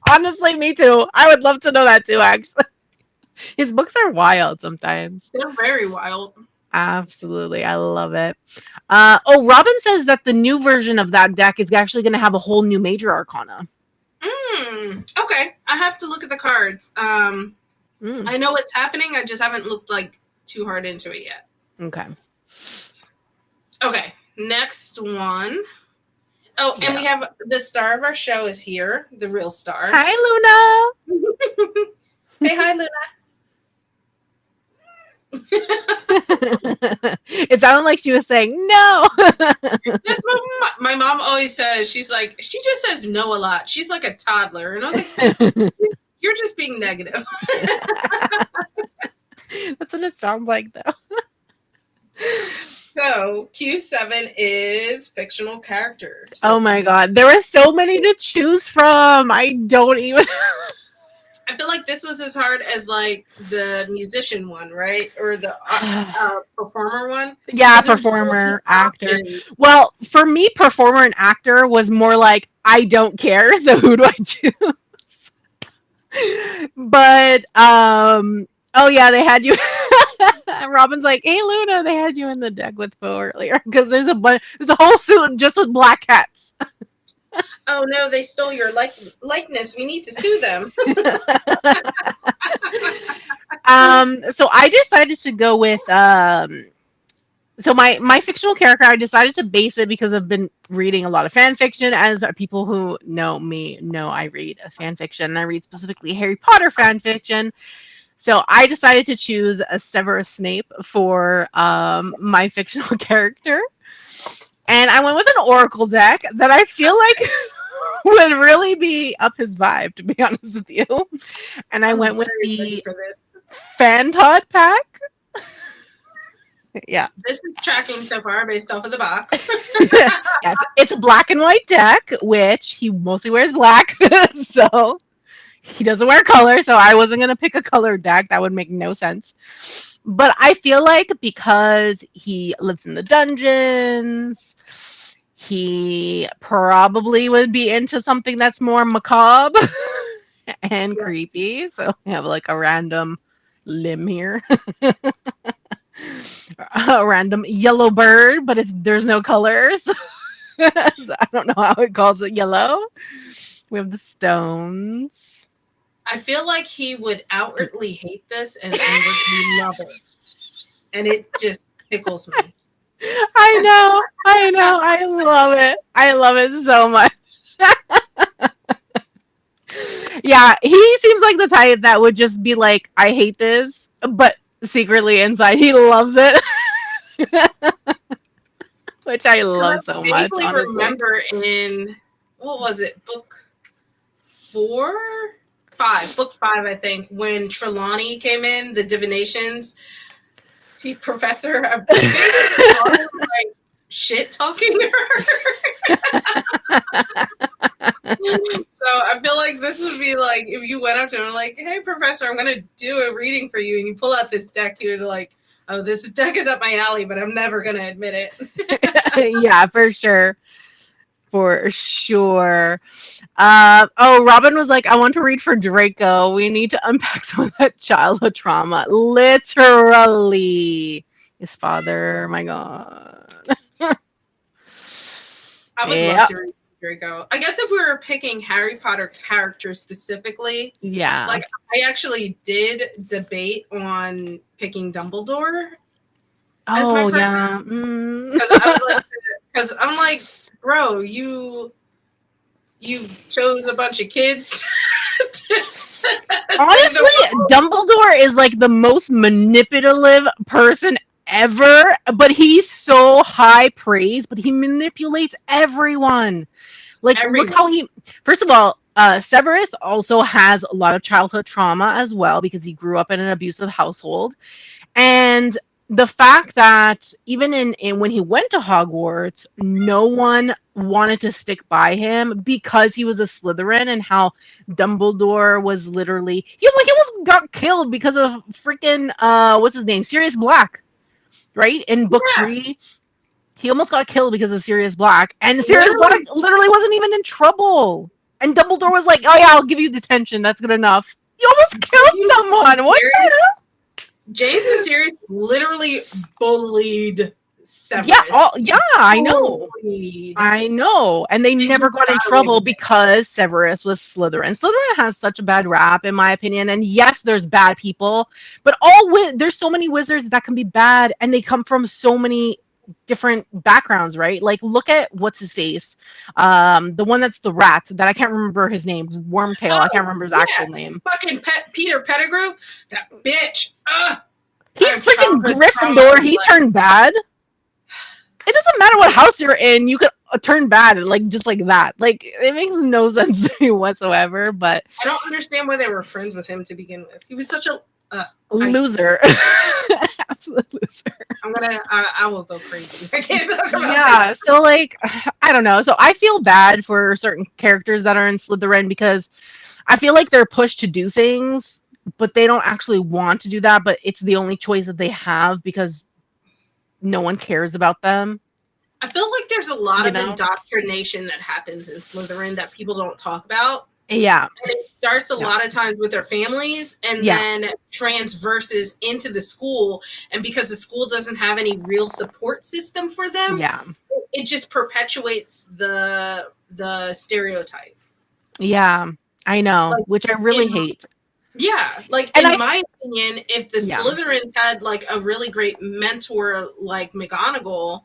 honestly, me too. I would love to know that too, actually. His books are wild sometimes. They're very wild. Absolutely. I love it. Robin says that the new version of that deck is actually going to have a whole new major arcana. Okay. I have to look at the cards. I know what's happening. I just haven't looked like too hard into it yet. Okay. Next one. Oh, and we have the star of our show is here. The real star. Hi, Luna. Say hi, Luna. It sounded like she was saying no. That's what my mom always says. She's like, she just says no a lot. She's like a toddler. And I was like, you're just being negative. That's what it sounds like, though. So Q7 is fictional character. So, oh my god, there are so many to choose from. I don't even. I feel like this was as hard as like the musician one, right? Or the performer one. Yeah, Because there's so many performer, actor. options. Well, for me, performer and actor was more like I don't care, so who do I choose? But oh yeah, they had you. Robin's like, hey Luna, they had you in the deck with Poe earlier because there's a whole suit just with black cats. Oh no, they stole your likeness. We need to sue them. So I decided to go with so my fictional character, I decided to base it because I've been reading a lot of fan fiction. As people who know me know, I read fan fiction. I read specifically Harry Potter fan fiction. So I decided to choose a Severus Snape for my fictional character. And I went with an Oracle deck that I feel like would really be up his vibe, to be honest with you. And I went with the Fantod pack. Yeah. This is tracking so far based off of the box. Yeah, it's a black and white deck, which he mostly wears black. So he doesn't wear color. So I wasn't going to pick a colored deck. That would make no sense. But I feel like because he lives in the dungeons, he probably would be into something that's more macabre and creepy. So we have like a random limb here. A random yellow bird, but there's no colors. So I don't know how it calls it yellow. We have the stones. I feel like he would outwardly hate this and inwardly love it. And it just tickles me. I know. I love it. I love it so much. Yeah, he seems like the type that would just be like, I hate this, but secretly inside he loves it. Which I love so much. I vaguely remember in, what was it, book 5, I think, when Trelawney came in, the divinations professor, like shit talking to her. So I feel like this would be like if you went up to him like, hey professor, I'm gonna do a reading for you, and you pull out this deck, you'd like, oh, this deck is up my alley, but I'm never gonna admit it. Yeah, for sure. For sure. Oh, Robin was like, I want to read for Draco. We need to unpack some of that childhood trauma. Literally. His father, my God. I would love to read Draco. I guess if we were picking Harry Potter characters specifically, yeah. Like I actually did debate on picking Dumbledore. Oh, yeah. Because I'm like, bro, you chose a bunch of kids. Honestly, Dumbledore is like the most manipulative person ever, but he's so high praise, but he manipulates everyone. Like, look how first of all, Severus also has a lot of childhood trauma as well because he grew up in an abusive household. And the fact that even in when he went to Hogwarts, no one wanted to stick by him because he was a Slytherin, and how Dumbledore was literally he almost got killed because of freaking what's his name, Sirius Black, right? In book 3, he almost got killed because of Sirius Black, and Sirius Black literally wasn't even in trouble, and Dumbledore was like, "Oh yeah, I'll give you detention. That's good enough." You almost killed someone. What the hell? James and Sirius literally bullied Severus. Yeah, I know. I know. And they never got in trouble because Severus was Slytherin. Slytherin has such a bad rap, in my opinion. And yes, there's bad people, but there's so many wizards that can be bad, and they come from so many different backgrounds, right? Like, look at what's his face, the one that's the rat that I can't remember his name, Wormtail. I can't remember his actual name. Fucking Peter Pettigrew, that bitch. He's freaking Gryffindor. He turned bad. It doesn't matter what house you're in, you could turn bad, like just like that. Like, it makes no sense to me whatsoever. But I don't understand why they were friends with him to begin with. He was such a loser. Absolute loser. I will go crazy. I can't talk about this. So like, I don't know. So I feel bad for certain characters that are in Slytherin because I feel like they're pushed to do things, but they don't actually want to do that, but it's the only choice that they have because no one cares about them, I feel like there's a lot you of know? indoctrination that happens in Slytherin that people don't talk about. Yeah. And it starts a Yeah. lot of times with their families and Yeah. then transverses into the school. And because the school doesn't have any real support system for them, Yeah. it just perpetuates the stereotype. Yeah. I know, Like which I really in hate. Yeah, like And in I my opinion, if the yeah. Slytherins had like a really great mentor like McGonagall,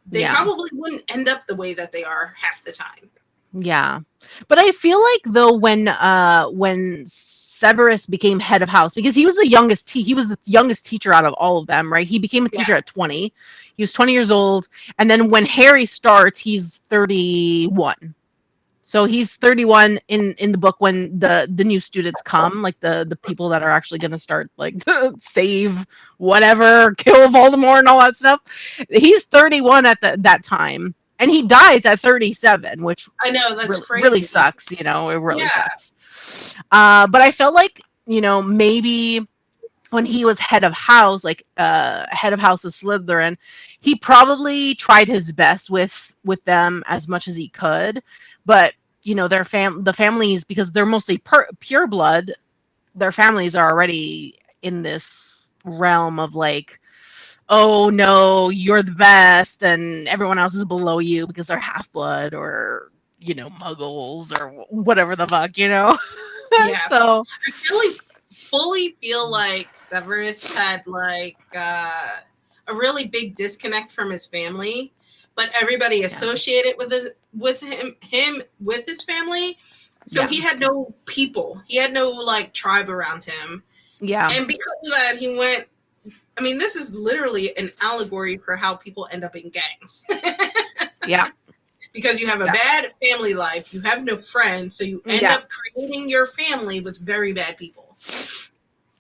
they Yeah. probably wouldn't end up the way that they are half the time. Yeah. But I feel like though when Severus became head of house, because he was the youngest teacher out of all of them, right? He became a teacher Yeah, at 20. He was 20 years old, and then when Harry starts, he's 31. So he's 31 in the book when the new students come, like the people that are actually going to start like save whatever, kill Voldemort and all that stuff. He's 31 at that time, and he dies at 37, which I know that's really crazy. sucks. You know, it really Yeah, sucks. But I felt like, maybe when he was head of house, like head of house of Slytherin, he probably tried his best with them as much as he could, but the families, because they're mostly pure blood, their families are already in this realm of like, oh no, you're the best and everyone else is below you because they're half blood or muggles or whatever the fuck. yeah. So I really fully feel like Severus had like a really big disconnect from his family, but everybody yeah, associated with him with his family. So yeah, he had no people. He had no like tribe around him. yeah, And because of that, he went. I mean, this is literally an allegory for how people end up in gangs. yeah, Because you have a yeah, bad family life, you have no friends, so you end yeah. up creating your family with very bad people.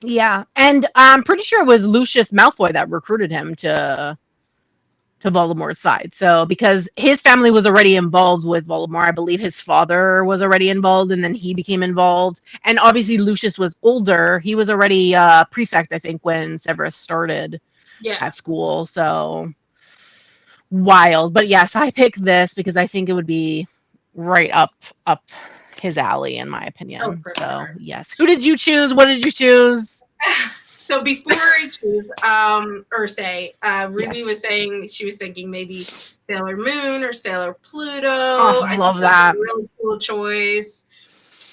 Yeah, and I'm pretty sure it was Lucius Malfoy that recruited him to Voldemort's side. So because his family was already involved with Voldemort, I believe his father was already involved, and then he became involved. And obviously Lucius was older; he was already prefect, I think, when Severus started Yeah. at school. So wild, but yes, I picked this because I think it would be right up his alley, in my Oh, opinion. for So sure. yes, who did you choose? What did you choose? So before I choose, Ruby Yes. was saying she was thinking maybe Sailor Moon or Sailor Pluto. Oh, I think love that's a that. really cool choice.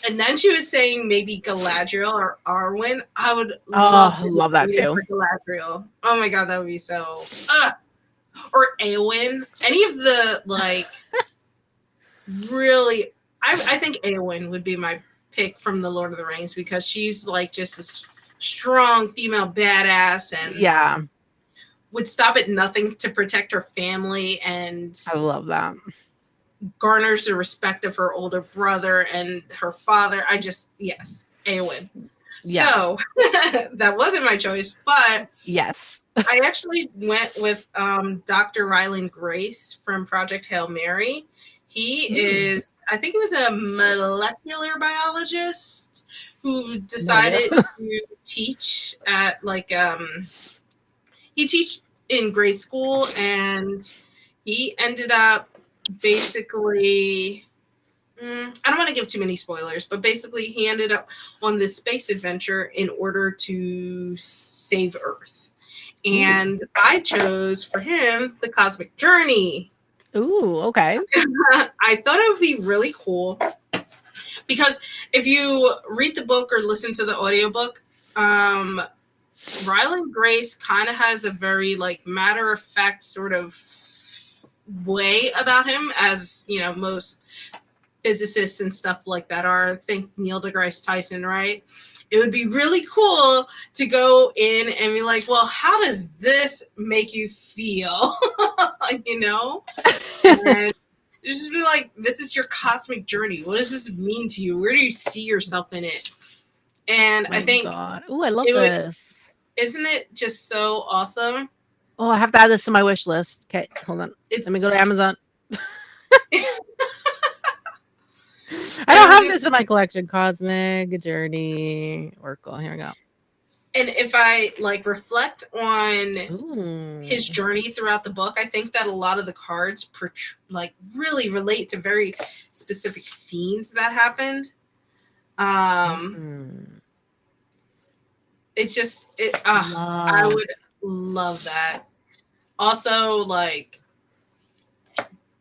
And then she was saying maybe Galadriel or Arwen. I would love Oh, to love that read it too. for Galadriel. Oh my god, that would be so. Or Eowyn. Any of the like really. I think Eowyn would be my pick from the Lord of the Rings because she's like just a strong female badass and Yeah, would stop at nothing to protect her family and I love that. garners the respect of her older brother and her father. Yes, Eowyn. Yeah. So that wasn't my choice, but Yes. I actually went with Dr. Ryland Grace from Project Hail Mary. He Mm, is, I think he was a molecular biologist who no idea. decided to teach at he teach in grade school and he ended up basically I don't want to give too many spoilers, but basically he ended up on this space adventure in order to save Earth. Ooh. And I chose for him the Cosmic Journey. Ooh, okay. I thought it would be really cool because if you read the book or listen to the audiobook, Ryland Grace kind of has a very like matter of fact sort of way about him, as you know, most physicists and stuff like that are. Think Neil deGrasse Tyson, right? It would be really cool to go in and be like, well, how does this make you feel? you know? And just be like, this is your cosmic journey. What does this mean to you? Where do you see yourself in it? And I My think God. Ooh, I love it would, this. isn't it just so awesome? Oh, I have to add this to my wish list. Okay, hold on. Let me go to It's Amazon. I don't And I'm have just, this in my collection. Cosmic Journey Oracle. Here we go. and if I like reflect on Ooh. his journey throughout the book, I think that a lot of the cards like really relate to very specific scenes that happened. Mm. It's just I Love. would love that. Also, like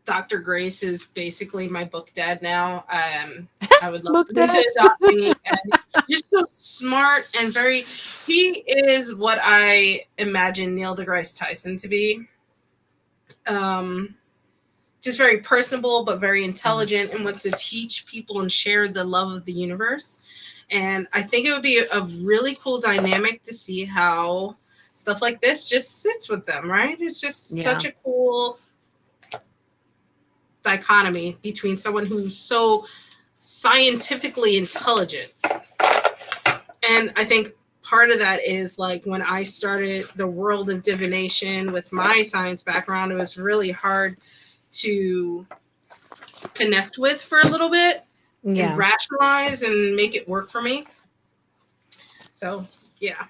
Dr. Grace is basically my book dad now. I would love Book for him that. to adopt me. And he's just so smart and very. He is what I imagine Neil deGrasse Tyson to be. Um, just very personable, but very intelligent, and wants to teach people and share the love of the universe. And I think it would be a really cool dynamic to see how stuff like this just sits with them, right? It's just Yeah. such a cool dichotomy between someone who's so scientifically intelligent. And I think part of that is like when I started the world of divination with my science background, it was really hard to connect with for a little bit and Yeah. rationalize and make it work for me. So, yeah.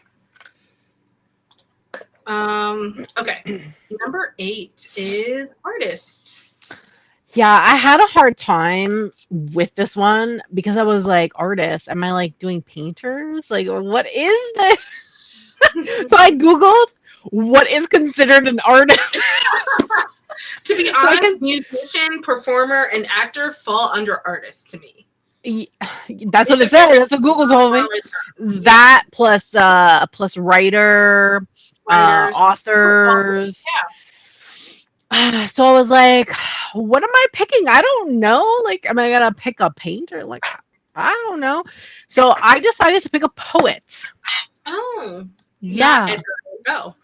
Okay. Number 8 is artist. Yeah, I had a hard time with this one because I was like, artist, am I like doing painters? Like, what is this? So I Googled what is considered an artist. To be So I honest, can, musician, performer, and actor fall under artist to me. that's what It's a it says. very That's what Google told me. solid term. Yeah. That plus writer, Writers, authors. yeah. So I was like, what am I picking? I don't know. Like, am I gonna pick a painter? Like, I don't know. So I decided to pick a poet. Oh, not Yeah. Edgar Allan Poe.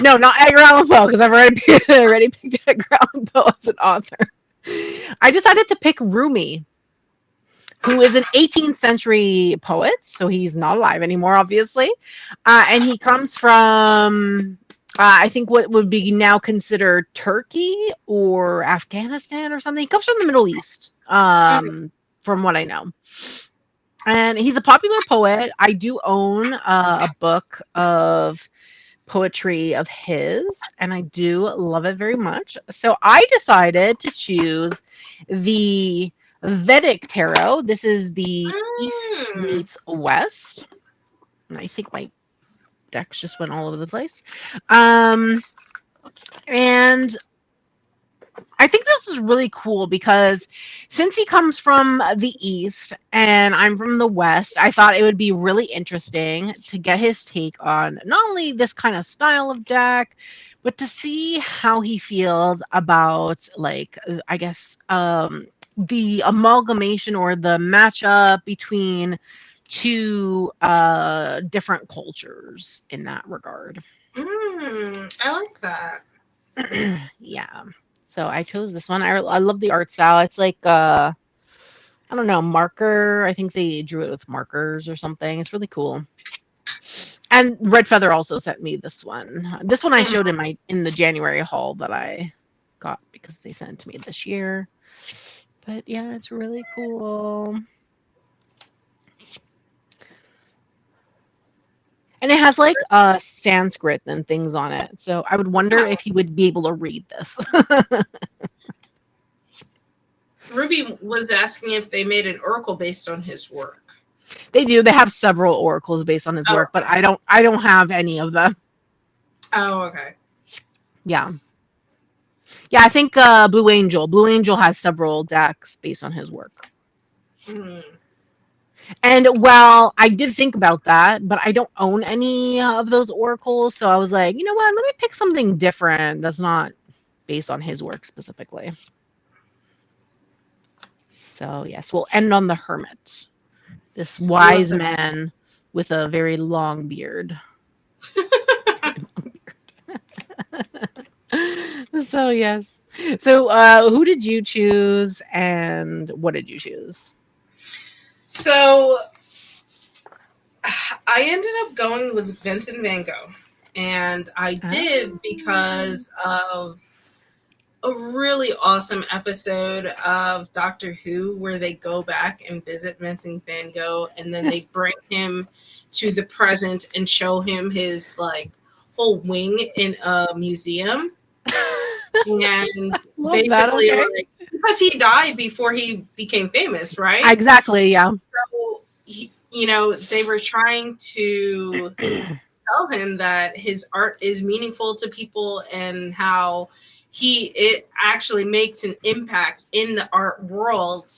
No, not Edgar Allan Poe, because I've already picked Edgar Allan Poe as an author. I decided to pick Rumi, who is an 18th century poet. So he's not alive anymore, obviously. And he comes from, I think, what would be now considered Turkey or Afghanistan or something. He comes from the Middle East, from what I know. And he's a popular poet. I do own a book of poetry of his, and I do love it very much. So I decided to choose the Vedic tarot. This is the East Mm. meets West. And I think my decks just went all over the place. And I think this is really cool because since he comes from the East and I'm from the West, I thought it would be really interesting to get his take on not only this kind of style of deck, but to see how he feels about, like, I guess, the amalgamation or the matchup between two different cultures in that regard. I like that. Yeah. So I chose this one. I love the art style. It's like I don't know, marker. I think they drew it with markers or something. It's really cool. And Red Feather also sent me this one. This one I showed in the January haul that I got because they sent it to me this year. But yeah, it's really cool. And it has like Sanskrit and things on it. So I would wonder if he would be able to read this. Ruby was asking if they made an oracle based on his work. They do. They have several oracles based on his work, but I don't have any of them. Oh, okay. Yeah. Yeah, I think Blue Angel. Blue Angel has several decks based on his work. And well, I did think about that, but I don't own any of those oracles, so I was like, you know what? Let me pick something different that's not based on his work specifically. So yes, we'll end on the Hermit, this wise man with a very long beard. So yes. So who did you choose and what did you choose? So I ended up going with Vincent van Gogh. And I did because of a really awesome episode of Doctor Who where they go back and visit Vincent Van Gogh, and then they bring him to the present and show him his like whole wing in a museum. And Love that. basically, Okay. like, because he died before he became famous, right? Exactly. Yeah. So they were trying to tell him that his art is meaningful to people and how it actually makes an impact in the art world.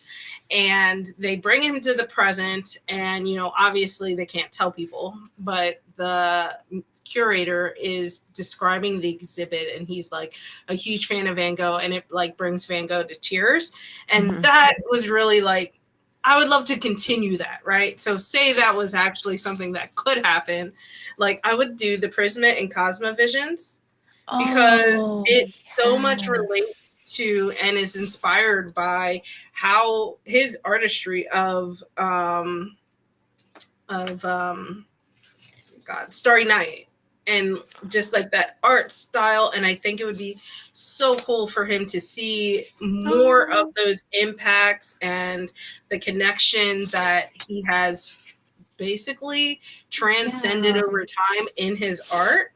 And they bring him to the present, and obviously they can't tell people, but the curator is describing the exhibit, and he's like a huge fan of Van Gogh, and it like brings Van Gogh to tears. And Mhm. that was really like, I would love to continue that, right? So say that was actually something that could happen. Like I would do the Prisma and Cosma visions because Oh, it so much yes. relates to and is inspired by how his artistry of God, Starry Night, and just like that art style. And I think it would be so cool for him to see more of Oh, those impacts and the connection that he has basically transcended yeah. over time in his art.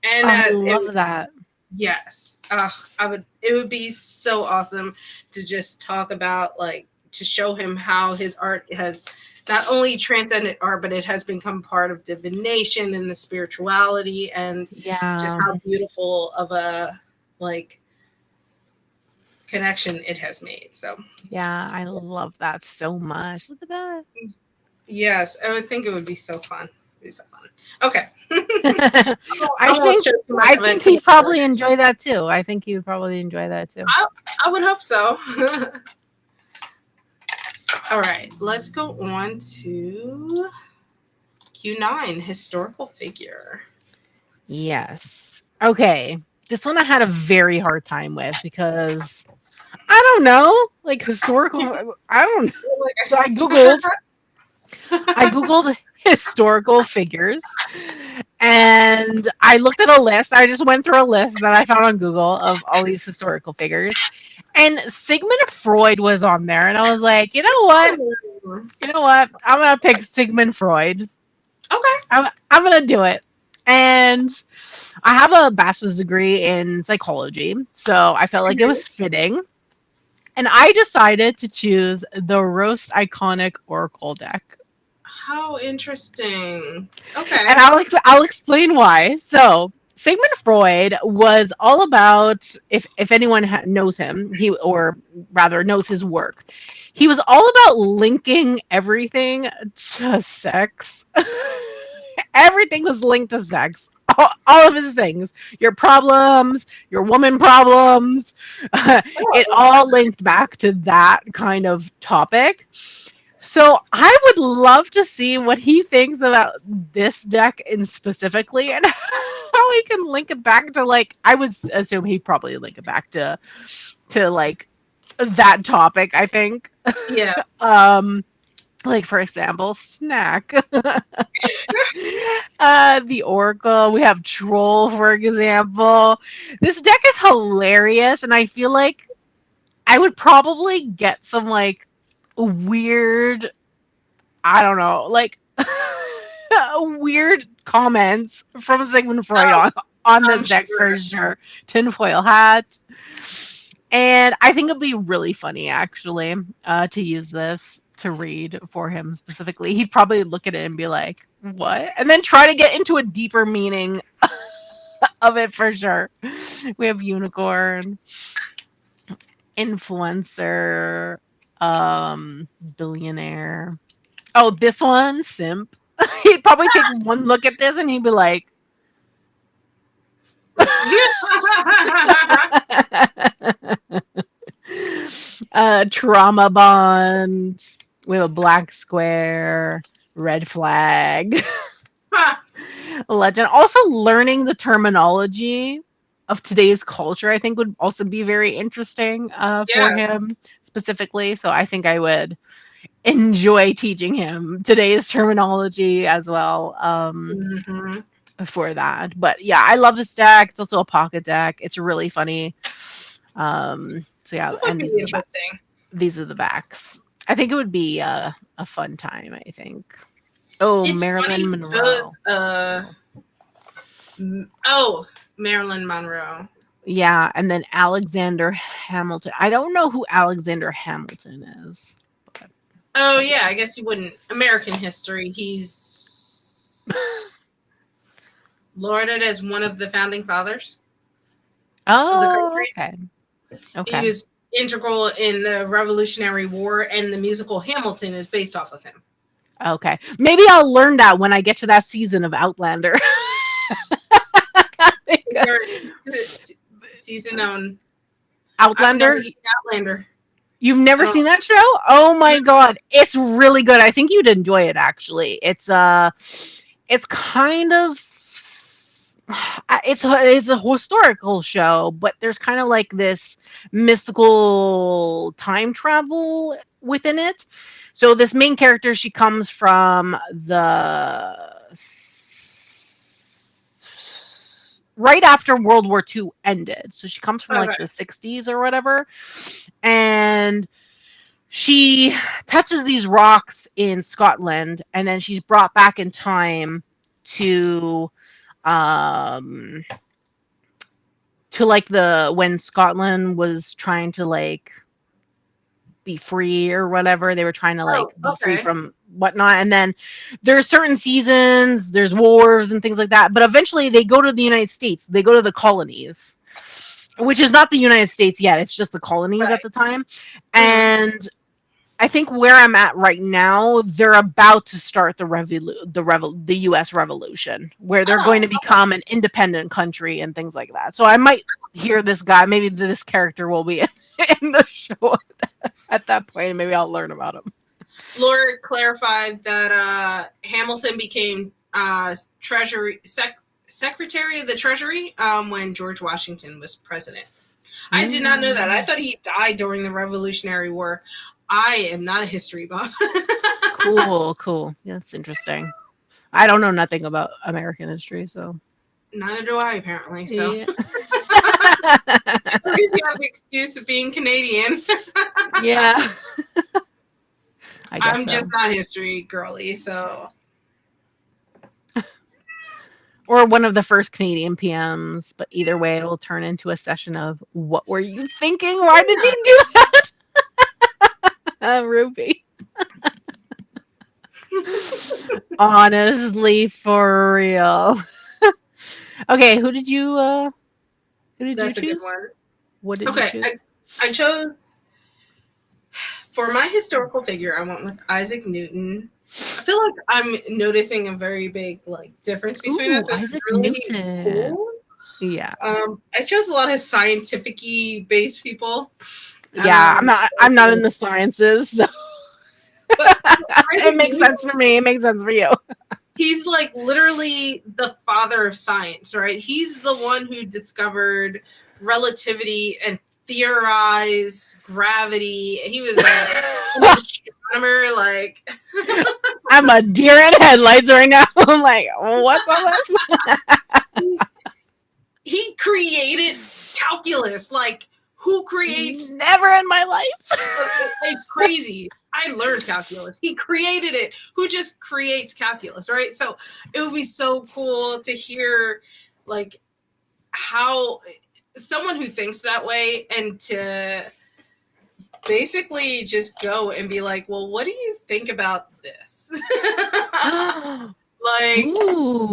And I it love would, that. yes, I would. It would be so awesome to just talk about, like, to show him how his art has not only transcended art, but it has become part of divination and the spirituality, and just Yeah. how beautiful of a like connection it has made. So Yeah. I love that so much. Look at that. yes, I would think it would be so fun. It'd be so fun. Okay, I I won't think show too much I of it think because he'd probably enjoy that too. I think he would probably enjoy that too. I would hope so. All right, let's go on to Q9, historical figure. Yes. Okay. This one I had a very hard time with because I don't know, like historical. I don't. So I googled historical figures, and I looked at a list. I just went through a list that I found on Google of all these historical figures, and Sigmund Freud was on there, and I was like, you know what? You know what? I'm gonna pick Sigmund Freud. Okay. I'm gonna do it. And I have a bachelor's degree in psychology, so I felt like it was fitting. And I decided to choose the Roast Iconic Oracle deck. How interesting. Okay. And I'll explain why. So Sigmund Freud was all about, if anyone knows him, he or rather knows his work, he was all about linking everything to sex. Everything was linked to sex. All of his things, your problems, your woman problems, it Oh, all linked back to that kind of topic. So I would love to see what he thinks about this deck in specifically and how he can link it back to like I would assume he'd probably link it back to like that topic, I think. yes. Um like for example, snack. The Oracle, we have Troll for example. This deck is hilarious and I feel like I would probably get some like weird I don't know, like weird comments from Sigmund Freud Oh, on I'm this deck for sure. sure. Tinfoil hat, and I think it'd be really funny actually to use this to read for him specifically. He'd probably look at it and be like, "What?" and then try to get into a deeper meaning of it for sure. We have unicorn, influencer, billionaire. Oh, this one, simp. He'd probably take one look at this and he'd be like, Yeah. trauma bond. We have a black square, red flag, legend. Also, learning the terminology of today's culture, I think, would also be very interesting for Yes. him specifically. So I think I would enjoy teaching him today's terminology as well. Hmm. For that. But yeah, I love this deck. It's also a pocket deck. It's really funny. So yeah, That might and be interesting. these are the backs. I think it would be a fun time. I think. Oh, It's Marilyn funny Monroe. because oh, Marilyn Monroe. Yeah, and then Alexander Hamilton. I don't know who Alexander Hamilton is. But Oh I could. yeah, I guess you wouldn't. American history. He's lauded as one of the founding fathers of the Oh, country. okay. He Okay. was integral in the Revolutionary War, and the musical Hamilton is based off of him. Okay. Maybe I'll learn that when I get to that season of Outlander. Is there a season on? I've never Outlander? seen Outlander. You've I never don't. seen that show? Oh my god. It's really good. I think you'd enjoy it actually. It's kind of it's a historical show, but there's kind of like this mystical time travel within it. So this main character, she comes from the right after World War II ended. So she comes from like Okay. the 60s or whatever. And she touches these rocks in Scotland, and then she's brought back in time to um like the when Scotland was trying to like be free or whatever. They were trying to like Oh, be free okay. from whatnot. And then there's certain seasons, there's wars and things like that. But eventually they go to the United States. They go to the colonies, which is not the United States yet. It's just the colonies at Right. the time. Hmm. And I think where I'm at right now, they're about to start the U.S. Revolution, where they're going Oh, to become an independent country and things like that. So I might hear this guy. Maybe this character will be in the show at that point, and maybe I'll learn about him. Laura clarified that Hamilton became Secretary of the Treasury when George Washington was president. I did not know that. I Mm, thought he died during the Revolutionary War. I am not a history buff. cool, cool. Yeah, that's interesting. I don't know nothing about American history, so Neither do I, apparently. So yeah. at least you have the excuse of being Canadian. Yeah, I guess I'm just so. not history girly. So Or one of the first Canadian PMs, but either way, it'll turn into a session of what were you thinking? Why did yeah. you do that, Ruby? Honestly, for real. Okay, who did you That's a good choose? one. What did you Okay, choose? I chose for my historical figure. I went with Isaac Newton. I feel like I'm noticing a very big like difference between us. Ooh, This is Isaac really Newton. cool. Yeah. I chose a lot of scientific-y based people. Yeah, I'm not in the sciences, so But so it Isaac makes Newton, sense for me. It makes sense for you. he's like literally the father of science, right? He's the one who discovered relativity and theorized gravity. He was an astronomer, like I'm a deer in headlights right now. I'm like, what's all this? he created calculus. Like who creates Never in my life. it's crazy. I learned calculus. He created it. Who just creates calculus, right? So it would be so cool to hear like how someone who thinks that way and to basically just go and be like, well, what do you think about this? Like,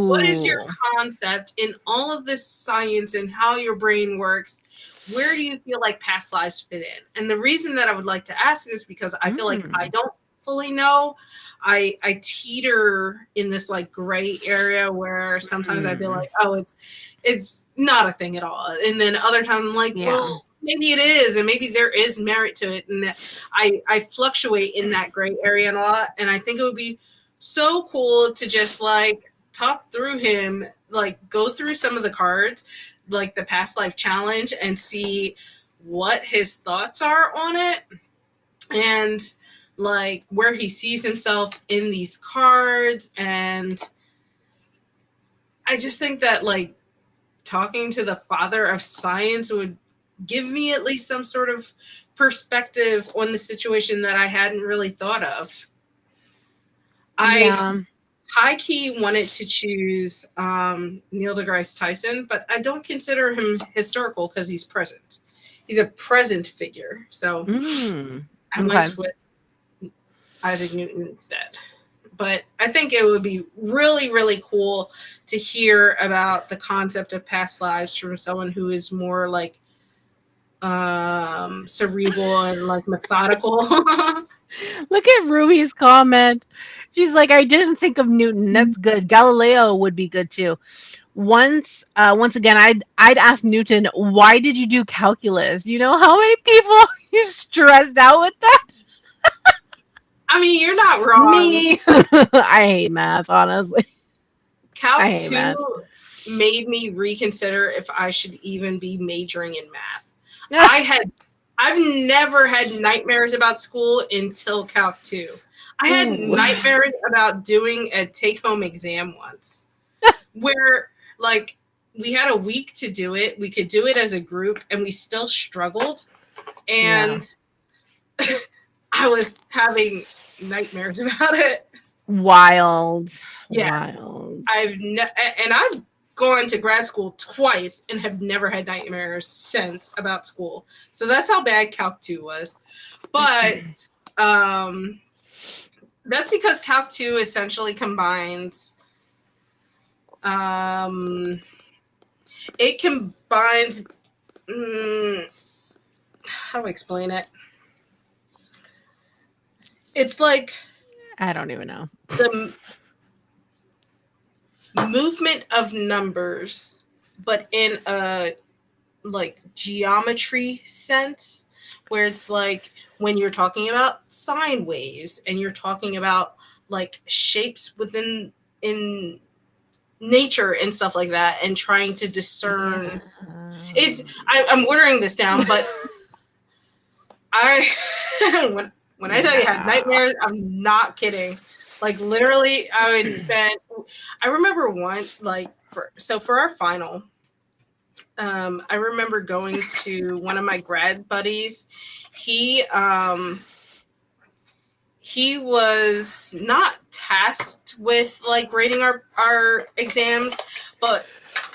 what is your Ooh. concept in all of this science and how your brain works? Where do you feel like past lives fit in? And the reason that I would like to ask is because I feel like I Mm. don't fully know. I teeter in this like gray area where sometimes I feel Mm. like, oh, it's not a thing at all. And then other times I'm like, Yeah. well, maybe it is, and maybe there is merit to it. And I fluctuate in that gray area a lot. And I think it would be so cool to just like talk through him, like go through some of the cards, like the past life challenge, and see what his thoughts are on it and like where he sees himself in these cards. And I just think that like talking to the father of science would give me at least some sort of perspective on the situation that I hadn't really thought of. I Yeah. high key wanted to choose Neil deGrasse Tyson, but I don't consider him historical because he's present. He's a present figure. So I Okay. went with Isaac Newton instead. But I think it would be really, really cool to hear about the concept of past lives from someone who is more like cerebral and like methodical. Look at Ruby's comment. She's like, I didn't think of Newton. That's good. Galileo would be good too. Once again, I'd ask Newton, why did you do calculus? You know how many people you stressed out with that? I mean, you're not wrong. Me. I hate math, honestly. I Calc hate math. 2 made me reconsider if I should even be majoring in math. I've never had nightmares about school until Calc 2. I had Ooh. nightmares about doing a take-home exam once where like we had a week to do it. We could do it as a group and we still struggled. And I was having nightmares about it. Wild. Yes. Wild. I've gone to grad school twice and have never had nightmares since about school. So that's how bad Calc 2 was. But that's because Calc 2 essentially combines it combines how do I explain it? It's like I don't even know. the movement of numbers, but in a like geometry sense, where it's like when you're talking about sine waves and you're talking about like shapes within in nature and stuff like that, and trying to discern. I'm watering this down, but I when I tell you I had nightmares, I'm not kidding. Like literally, I would spend. I remember one for our final. I remember going to one of my grad buddies. He was not tasked with like grading our exams, but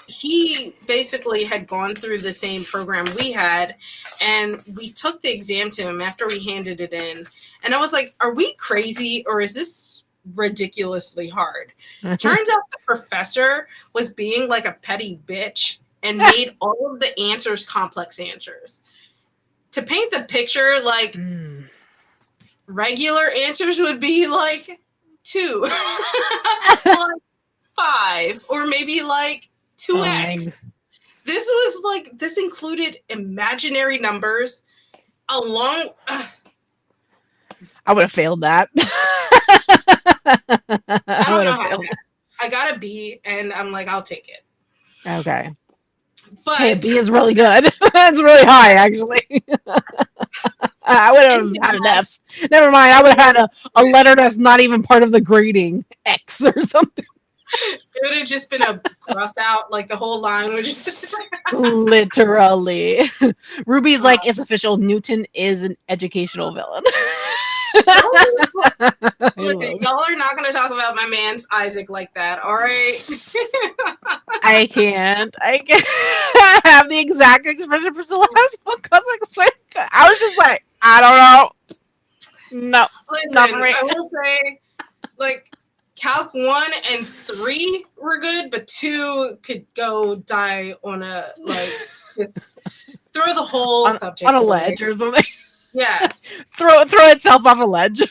he basically had gone through the same program we had, and we took the exam to him after we handed it in. And I was like, are we crazy or is this ridiculously hard? Turns out the professor was being like a petty bitch and made all of the answers complex answers. To paint the picture, like regular answers would be like 2, like 5, or maybe like 2x. This included imaginary numbers along. I would have failed that. I don't know how to pass. I got a B, and I'm like, I'll take it. Okay. But hey, B is really good. It's really high, actually. I would have had an F. Never mind. I would have had a letter that's not even part of the grading, X or something. It would have just been a cross out, like the whole line would just. Literally. Ruby's like, it's official. Newton is an educational villain. Listen, y'all are not going to talk about my man's Isaac like that, all right? I can't. I have the exact expression Priscilla has. I was just like, I don't know. No. Listen, not for me. I will say, like, Calc 1 and 3 were good, but 2 could go die on a, like, just throw the whole subject on a away. ledge or something. Yes. throw itself off a ledge.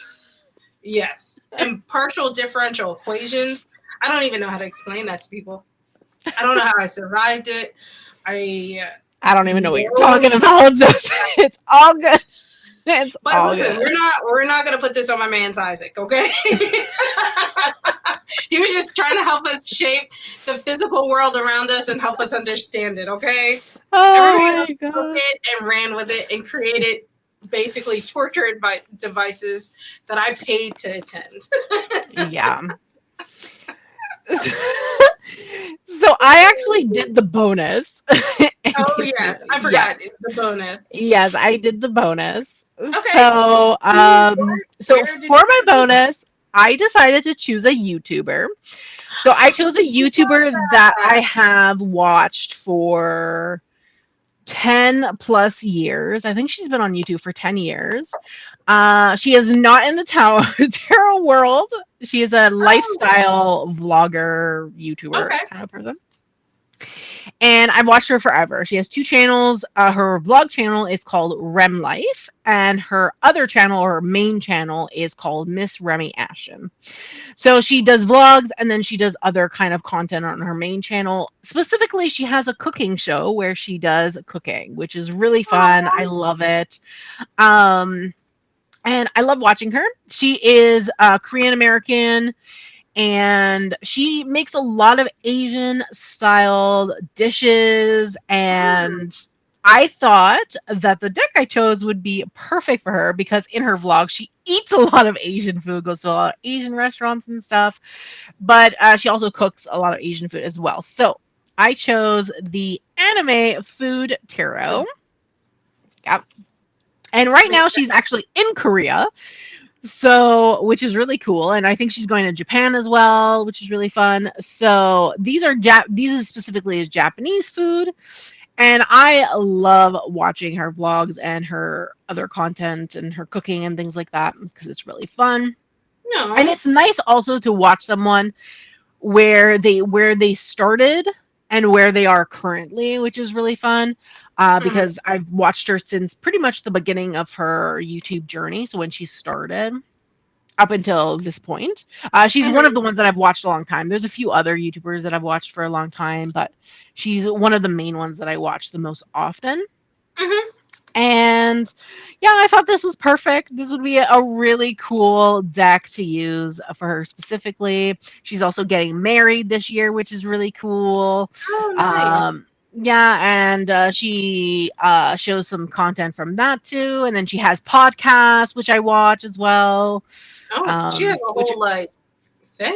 Yes. And partial differential equations. I don't even know how to explain that to people. I don't know how I survived it. I don't even know what you're talking about. It's all good. It's but all listen, good. we're not gonna put this on my man's Isaac, okay? He was just trying to help us shape the physical world around us and help us understand it, okay? Everybody else took it and ran with it and created basically torture devices that I paid to attend. Yeah. So I actually did the bonus Oh yes, I Yeah. forgot the bonus. Yes, I did the bonus. Okay, So where did for my you choose? bonus, I decided to choose a YouTuber. So I chose a YouTuber that I That? have watched for 10 plus years. I think she's been on YouTube for 10 years. She is not in the tarot world. She is a Oh, lifestyle vlogger, YouTuber okay. kind of person. And I've watched her forever. She has two channels. Her vlog channel is called Rem Life, and her other channel, or her main channel, is called Miss Remy Ashton. So she does vlogs and then she does other kind of content on her main channel. Specifically, she has a cooking show where she does cooking, which is really fun. I Oh, love it. Um, and I love watching her. She is Korean American and she makes a lot of Asian styled dishes. mm, And I thought that the deck I chose would be perfect for her because in her vlog she eats a lot of Asian food, goes to a lot of Asian restaurants and stuff, but she also cooks a lot of Asian food as well. So I chose the anime food tarot. Yep. And right now makes she's sense. actually in Korea, so which is really cool, and I think she's going to Japan as well, which is really fun. So these is specifically is Japanese food, and I love watching her vlogs and her other content and her cooking and things like that because it's really fun. And No. it's nice also to watch someone where they started and where they are currently, which is really fun. Mhm, Because I've watched her since pretty much the beginning of her YouTube journey. So when she started, up until this point. She's one of mhm, the ones that I've watched a long time. There's a few other YouTubers that I've watched for a long time, but she's one of the main ones that I watch the most often. mhm. And yeah, I thought this was perfect. This would be a really cool deck to use for her specifically. She's also getting married this year, which is really cool. Oh, nice. Um, yeah, and she shows some content from that too. And then she has podcasts, which I watch as well. Oh, she has a Which whole like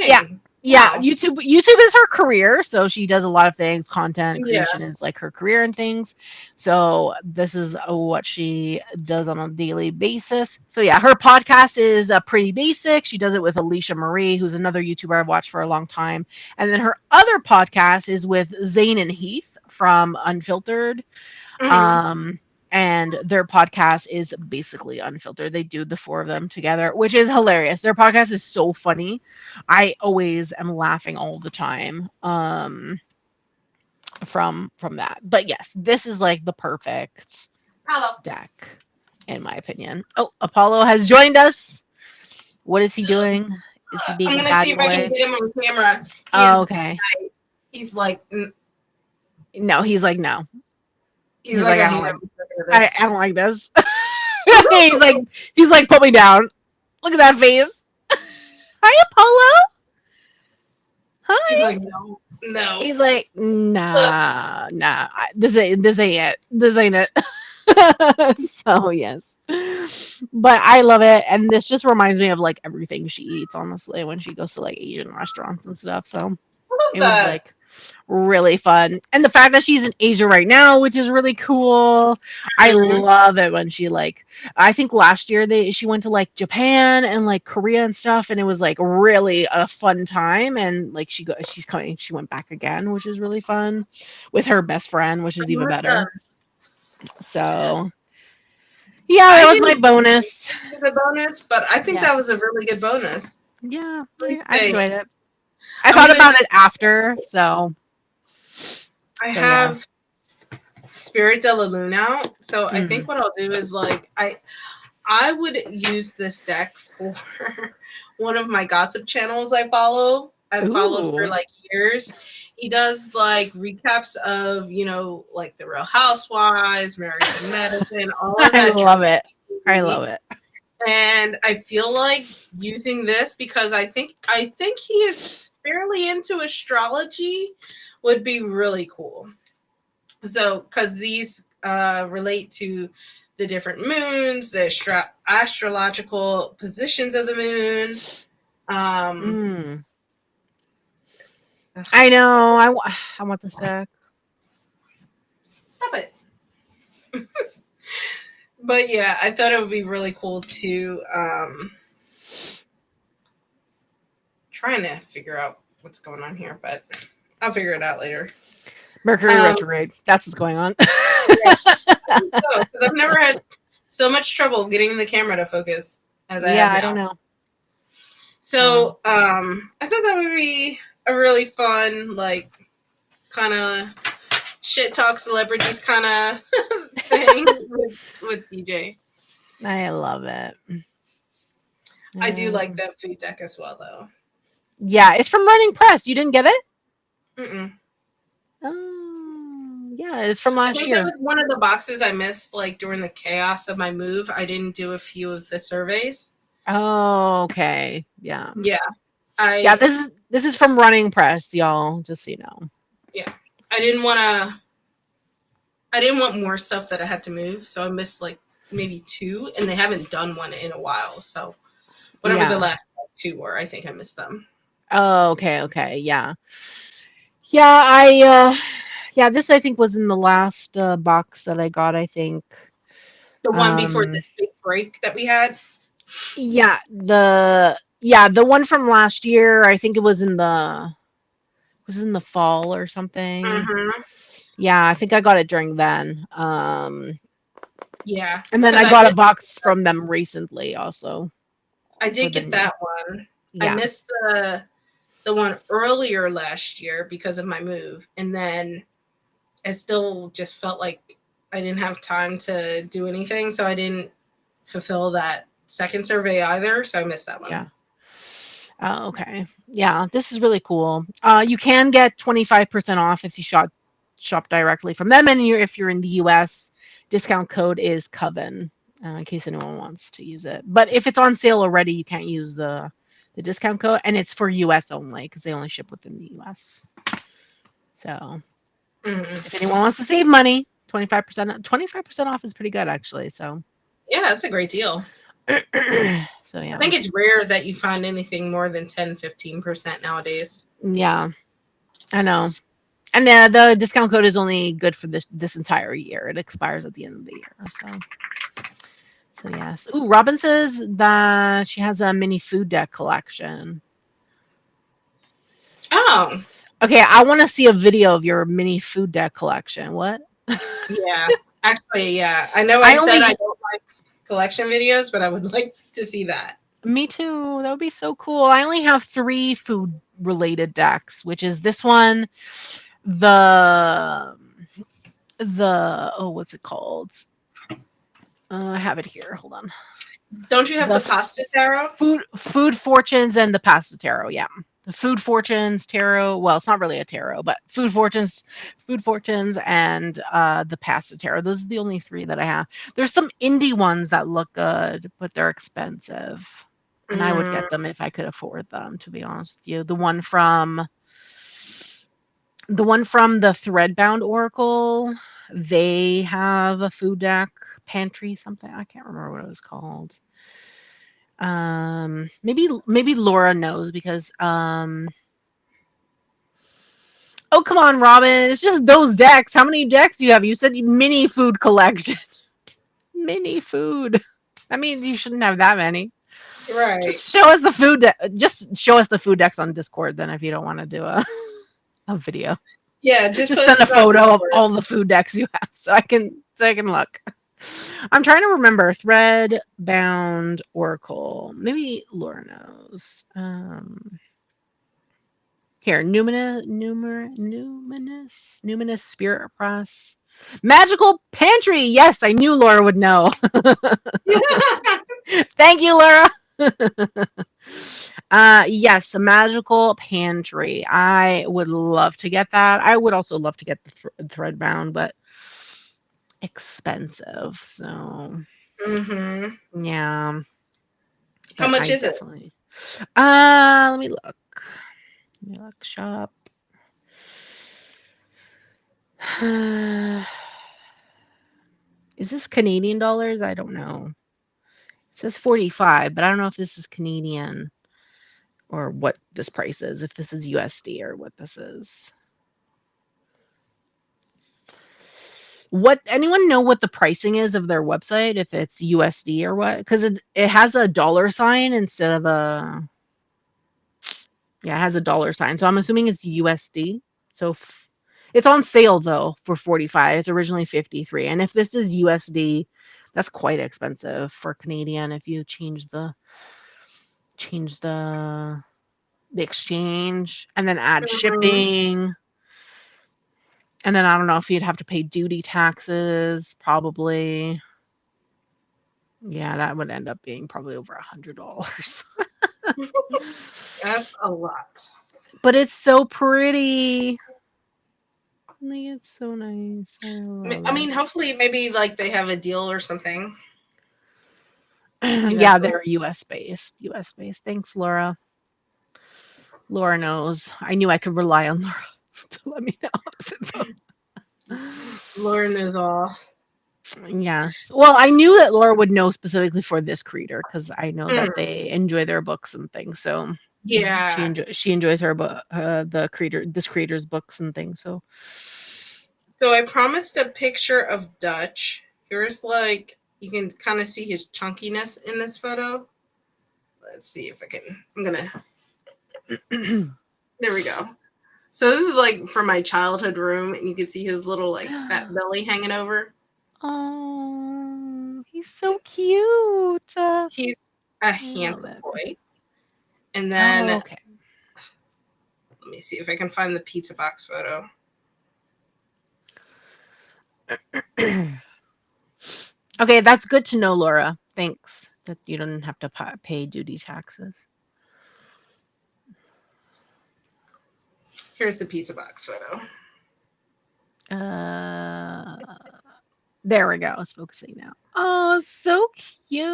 yeah. thing. Yeah, Wow. YouTube is her career, so she does a lot of things. Content Yeah. creation is like her career and things. So this is what she does on a daily basis. So yeah, her podcast is pretty basic. She does it with Alicia Marie, who's another YouTuber I've watched for a long time. And then her other podcast is with Zane and Heath from Unfiltered. Mhm. Um, and their podcast is basically unfiltered. They do the four of them together, which is hilarious. Their podcast is so funny. I always am laughing all the time from that. But yes, this is like the perfect Hello. deck in my opinion. Oh, Apollo has joined us. What is he doing? Is he I'm being a gonna see bad if I can boy? get him on camera. Oh, okay. He's like No, he's like no. he's He's like like I hate every second of I this. don't like this. he's like he's like put me down. Look at that face. Hi, Apollo. He's Hi. like no, no. He's like, nah, nah. This ain't it. This ain't it. So yes, but I love it, and this just reminds me of like everything she eats. Honestly, when she goes to like Asian restaurants and stuff, so I love it was that. like really fun. And the fact that she's in Asia right now, which is really cool. I Mhm. love it when she like I think last year she went to like Japan and like Korea and stuff and it was like really a fun time and like she went back again, which is really fun with her best friend, which I is even love that. better. So, yeah, that I was my didn't bonus. get a bonus, but I think Yeah. that was a really good bonus. Yeah, Let me I say, enjoyed it. I I'm thought gonna. about it after, I so yeah. have Spirit de la Luna out, so I think Mhm. what I'll do is like I would use this deck for one of my gossip channels I follow. I've followed for Ooh. like years. He does like recaps of, like the Real Housewives, Married to Medicine, all of I that love it. I TV. love it. And I feel like using this because I think he is fairly into astrology would be really cool. So, because these relate to the different moons, the astrological positions of the moon. Um, Mm. I know. I want this deck. Stop it. But yeah, I thought it would be really cool to trying to figure out what's going on here, but I'll figure it out later. Mercury retrograde. That's what's going on. Yeah, because I've never had so much trouble getting the camera to focus as I have Yeah, now. I don't know. So I thought that would be a really fun, like, kind of shit talk celebrities kind of thing with DJ. I love it. I do like that food deck as well, though. Yeah, it's from Running Press. You didn't get it? Mm-mm. Oh, yeah, it's from I last think year. that was one of the boxes I missed, like during the chaos of my move. I didn't do a few of the surveys. Oh, okay. Yeah. Yeah, Yeah, this is from Running Press, y'all, just so you know. Yeah, I didn't want to. I didn't want more stuff that I had to move, so I missed like maybe two, and they haven't done one in a while. So whatever the last two were, I think I missed them. Oh, okay, yeah. Yeah, this I think was in the last box that I got, I think. The one before this big break that we had. Yeah, the one from last year, I think it was in the fall or something. Mm-hmm. Yeah, I think I got it during then. Yeah. And then I got a box from them recently also. I did get that one. Yeah. I missed the one earlier last year because of my move, and then it still just felt like I didn't have time to do anything, so I didn't fulfill that second survey either, so I missed that one. Yeah. Oh, okay. Yeah, this is really cool. You can get 25% off if you shop directly from them, and if you're in the US, discount code is Coven, in case anyone wants to use it. But if it's on sale already, you can't use the discount code, and it's for US only because they only ship within the US. So if anyone wants to save money, 25% off is pretty good actually. So yeah, that's a great deal. So yeah, I think it's rare that you find anything more than 10-15% nowadays. Yeah, I know. And the discount code is only good for this entire year. It expires at the end of the year. So yes. Ooh, Robin says that she has a mini food deck collection. Oh. Okay, I want to see a video of your mini food deck collection. What? Yeah. Actually, yeah. I know I said I don't like collection videos, but I would like to see that. Me too. That would be so cool. I only have 3 food related decks, which is this one, the what's it called? I have it here. Hold on. Don't you have the pasta tarot? Food fortunes and the pasta tarot. Yeah, the food fortunes tarot. Well, it's not really a tarot, but food fortunes, and the pasta tarot. Those are the only 3 that I have. There's some indie ones that look good, but they're expensive, and I would get them if I could afford them. To be honest with you, the one from the Threadbound Oracle. They have a food deck pantry something. I can't remember what it was called. Maybe Laura knows because oh, come on, Robin, it's just those decks. How many decks do you have? You said mini food collection. Mini food. That means you shouldn't have that many. Right. Just show us the food just show us the food decks on Discord then if you don't want to do a video. Yeah, just send a photo of all the food decks you have so I can look. I'm trying to remember Threadbound Oracle. Maybe Laura knows. Here, Numinous Spirit Press. Magical Pantry. Yes, I knew Laura would know. Thank you, Laura. Yes, a Magical Pantry. I would love to get that. I would also love to get the Threadbound, but expensive. So, yeah. How much is it? Let me look. Shop. Is this Canadian dollars? I don't know. It says 45, but I don't know if this is Canadian or what this price is, if this is USD or what this is. What anyone know what the pricing is of their website? If it's USD or what? Because it has a dollar sign instead of a yeah, it has a dollar sign. So I'm assuming it's USD. So it's on sale though for 45. It's originally 53. And if this is USD, that's quite expensive for Canadian if you change the exchange and then add Mhm. shipping. And then I don't know if you'd have to pay duty taxes, probably. Yeah, that would end up being probably over $100. That's a lot. But it's so pretty. Like, it's so nice. I love I mean, it. hopefully, maybe like they have a deal or something. You Yeah, never. they're US based. US based. Thanks, Laura. Laura knows. I knew I could rely on Laura to let me know. Lauren is all. Yes. Well, I knew that Laura would know specifically for this creator because I know Mm, that they enjoy their books and things. So yeah. she enjoys her book, this creator's books and things. So So I promised a picture of Dutch. Here's like you can kind of see his chunkiness in this photo. Let's see if I can. I'm gonna. There we go. So this is like from my childhood room, and you can see his little like fat belly hanging over. oh, he's so cute. I He's a love handsome it. boy. And then Oh, let okay. me see if I can find the pizza box photo. Okay, that's good to know, Laura. Thanks that you don't have to pay duty taxes. Here's the pizza box photo. Uh, there we go. It's focusing now. Oh, so cute.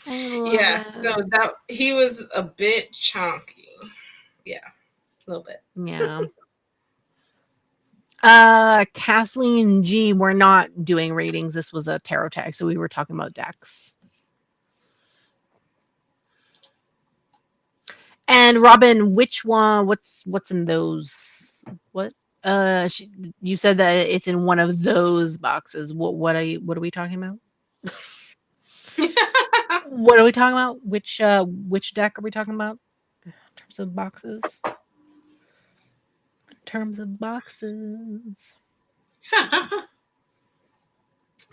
I love Yeah, so it. that he was a bit chunky. Yeah, a little bit. Yeah. Kathleen G, we're not doing ratings. This was a tarot tag, so we were talking about decks. And Robin, which one? What's in those? What? You said that it's in one of those boxes. What are we talking about? What are we talking about? Which deck are we talking about? In terms of boxes. In terms of boxes.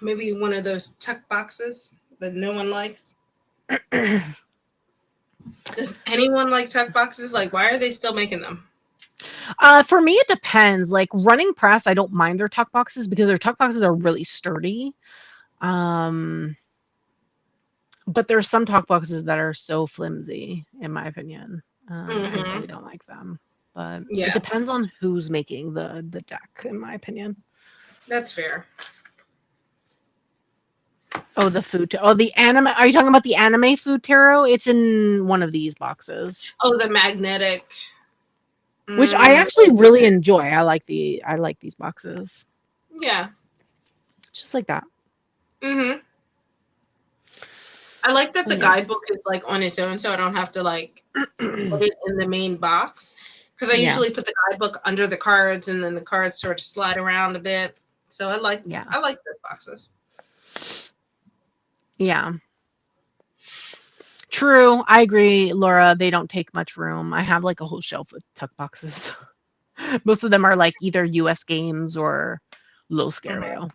Maybe one of those tuck boxes that no one likes. Does anyone like tuck boxes? Like, why are they still making them? For me, it depends. Like running press, I don't mind their tuck boxes because their tuck boxes are really sturdy. Um, but there's some tuck boxes that are so flimsy, in my opinion. I Hmm. really don't like them. But it Yeah, depends on who's making the deck, in my opinion. that's fair. Oh, the food. Oh, the anime. Are you talking about the anime food tarot? It's in one of these boxes, Oh, the magnetic. which I Mm, actually really enjoy. I like these boxes, yeah. just like that. Hmm. I like that Oh the yes. guidebook is like on its own, so I don't have to like put it in the main box. Because I Yeah, usually put the guidebook under the cards, and then the cards sort of slide around a bit. So yeah, I like those boxes. yeah. True. I agree, Laura. They don't take much room. I have like a whole shelf of tuck boxes. Most of them are like either US games or low Mhm. stereo.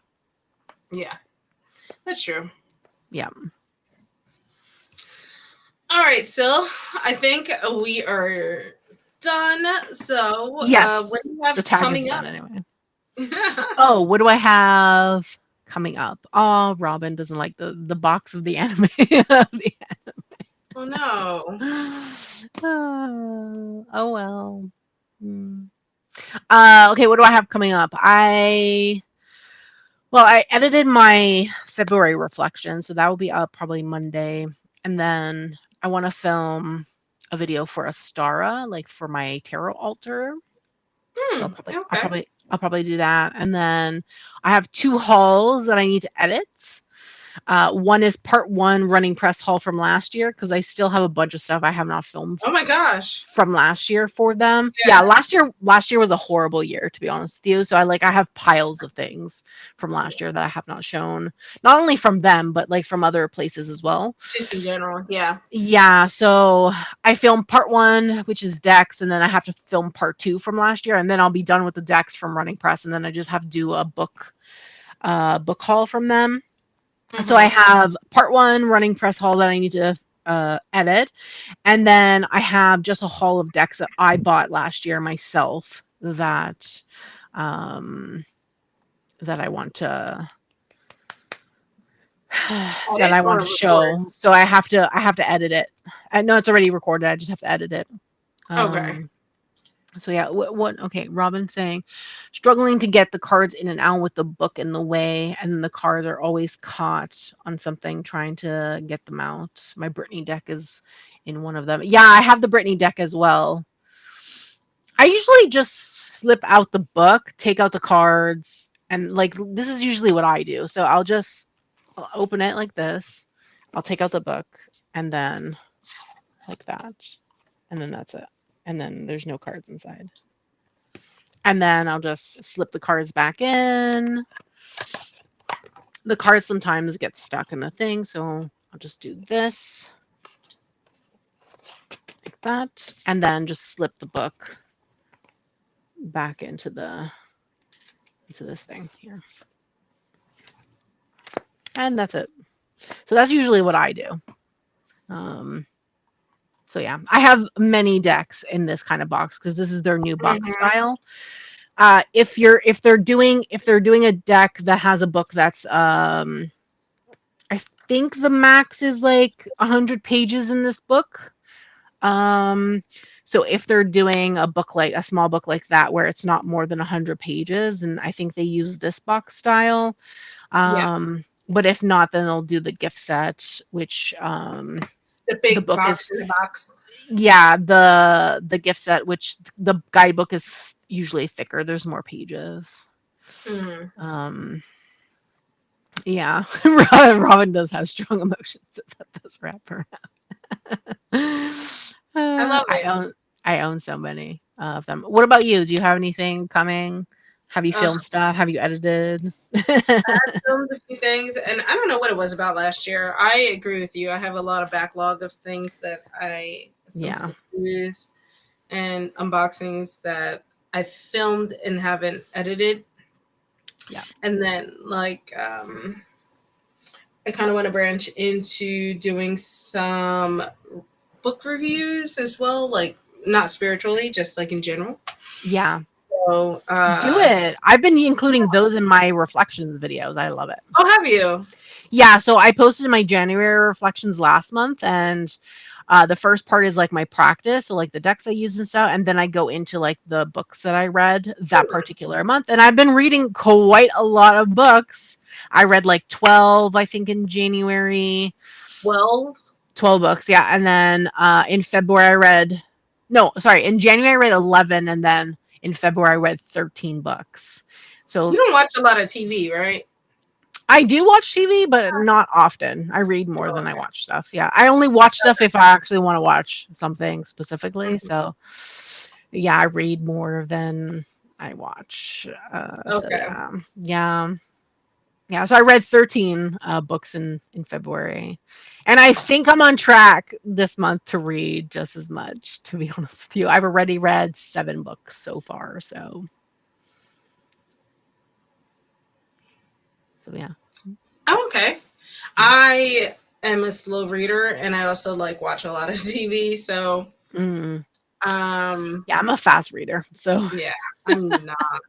Yeah, that's true. Yeah. All right, so I think we are done. So, what Yes. do you The have tag is coming done up? anyway. Oh, what do I have coming up? Oh, Robin doesn't like the box of the anime. Oh no. Oh well. Hmm. Okay, what do I have coming up? I edited my February reflection, so that will be up probably Monday. And then I want to film a video for Astara, like for my tarot altar. So Hmm. Okay. I'll probably do that. And then I have two hauls that I need to edit. One is part one running press haul from last year because I still have a bunch of stuff I have not filmed Oh my gosh. from last year for them. Yeah. Yeah, last year was a horrible year, to be honest with you. So I have piles of things from last year that I have not shown, not only from them but like from other places as well. Just in general. Yeah. Yeah, so I filmed part one, which is decks, and then I have to film part two from last year, and then I'll be done with the decks from running press, and then I just have to do a book haul from them. So I have part one running press haul that I need to edit, and then I have just a haul of decks that I bought last year myself that that I want to that I want to show. So I have to edit it. No, it's already recorded. I just have to edit it. Okay. So yeah, what? Okay, Robin's saying, struggling to get the cards in and out with the book in the way, and the cards are always caught on something trying to get them out. My Brittany deck is in one of them. Yeah, I have the Brittany deck as well. I usually just slip out the book, take out the cards, and like this is usually what I do. So I'll open it like this. I'll take out the book, and then like that, and then that's it. And then there's no cards inside. And then I'll just slip the cards back in. The cards sometimes get stuck in the thing, so I'll just do this. Like that. And then just slip the book back into this thing here. And that's it. So that's usually what I do. So yeah, I have many decks in this kind of box because this is their new box style. If they're doing a deck that has a book that's I think the max is like 100 pages in this book. So if they're doing a book like a small book like that where it's not more than 100 pages, and I think they use this box style. But if not, then they'll do the gift set, which the big the book box is, in the box. Yeah, the gift set, which the guidebook is usually thicker. There's more pages. Yeah, Robin does have strong emotions about this wrapper. I love it. I own so many of them. What about you? Do you have anything coming? Have you filmed stuff? Have you edited? I filmed a few things, and I don't know what it was about last year. I agree with you. I have a lot of backlog of things that I use and unboxings that I filmed and haven't edited. Yeah. And then like I kind of want to branch into doing some book reviews as well, like not spiritually, just like in general. Yeah. So do it. I've been including those in my reflections videos. I love it. Oh, have you? Yeah, so I posted my January reflections last month, and the first part is like my practice, so like the decks I use and stuff, and then I go into like the books that I read that particular month. And I've been reading quite a lot of books. I read like 12, I think, in January. 12 books, yeah. And then in February in January I read 11, and then in February I read 13 books. So you don't watch a lot of TV, right? I do watch TV, but not often. I read more than I watch stuff. Yeah, I only watch stuff if I actually want to watch something specifically. So yeah, I read more than I watch. Okay. So, yeah. So I read 13 books in February, and I think I'm on track this month to read just as much, to be honest with you. I've already read 7 books so far, so yeah. Oh, okay. I am a slow reader, and I also like watch a lot of TV, so yeah, I'm a fast reader, so yeah, I'm not.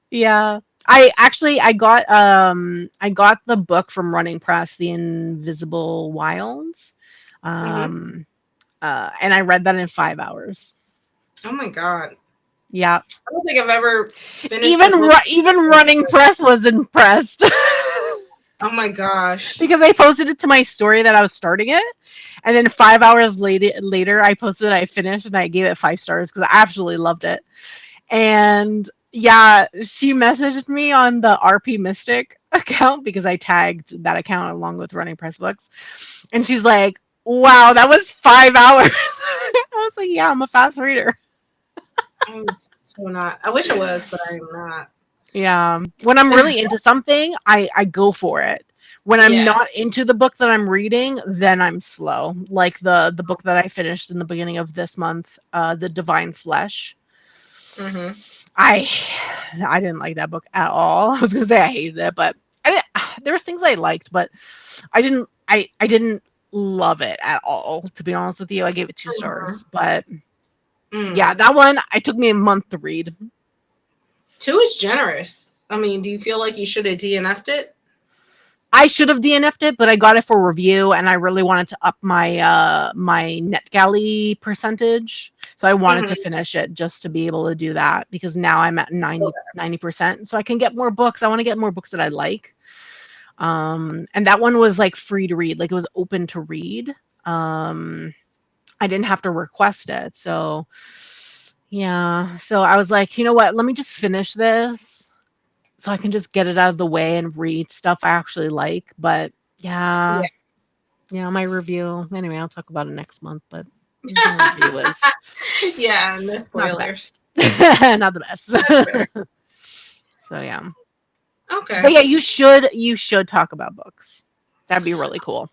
Yeah. I got the book from Running Press, The Invisible Wilds. And I read that in 5 hours. Oh my god. Yeah. I don't think I've ever finished even Running Press was impressed. Oh my gosh. Because I posted it to my story that I was starting it, and then 5 hours later I posted that I finished, and I gave it 5 stars because I absolutely loved it. And Yeah, she messaged me on the RP Mystic account because I tagged that account along with Running Press Books. And she's like, wow, that was 5 hours. I was like, yeah, I'm a fast reader. I'm so not. I wish I was, but I am not. Yeah. When I'm really into something, I go for it. When I'm Yeah. not into the book that I'm reading, then I'm slow. Like the book that I finished in the beginning of this month, The Divine Flesh. Mm-hmm. I I didn't like that book at all. I was gonna say I hated it, but I didn't, there was things I liked, but I didn't love it at all. To be honest with you, I gave it 2 stars. But yeah, Mm. that one it took me a month to read. 2 is generous. I mean, do you feel like you should have DNF'd it? I should have DNF'd it, but I got it for review, and I really wanted to up my my NetGalley percentage. So I wanted to Mm-hmm. finish it just to be able to do that because now I'm at 90%. So I can get more books. I want to get more books that I like. And that one was like free to read, like it was open to read. Um, I didn't have to request it. So yeah. So I was like, you know what? Let me just finish this so I can just get it out of the way and read stuff I actually like. But yeah, yeah, my review. Anyway, I'll talk about it next month, but my review was Yeah, no not the spoilers. best. Not the best. That's fair. So yeah. But Okay. yeah, you should talk about books. That'd be really cool.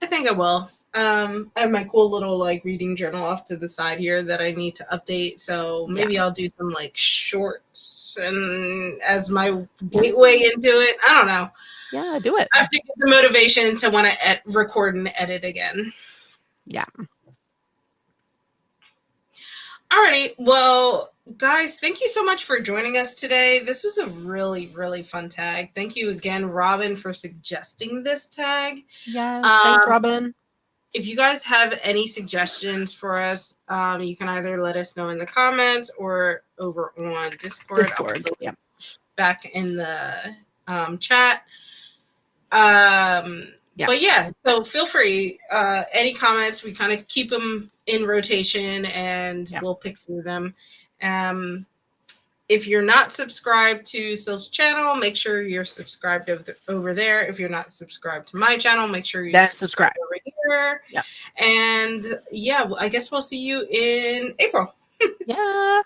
I think I will. I have my cool little like reading journal off to the side here that I need to update. So Yeah. maybe I'll do some like shorts and as my Yeah. gateway into it. I don't know. Yeah, do it. I have to get the motivation to want to record and edit again. Yeah. Alrighty. Well, guys, thank you so much for joining us today. This was a really, really fun tag. Thank you again, Robin, for suggesting this tag. Yes. Thanks, Um, Robin. if you guys have any suggestions for us, you can either let us know in the comments or over on Discord. I'll put Discord. the Yeah. link back in the chat. Yeah. But yeah, so feel free. Any comments, we kind of keep them in rotation and Yeah. we'll pick through them. If you're not subscribed to Sil's channel, make sure you're subscribed over there. If you're not subscribed to my channel, make sure you're subscribed over here. Yeah. And yeah, I guess we'll see you in April. Yeah.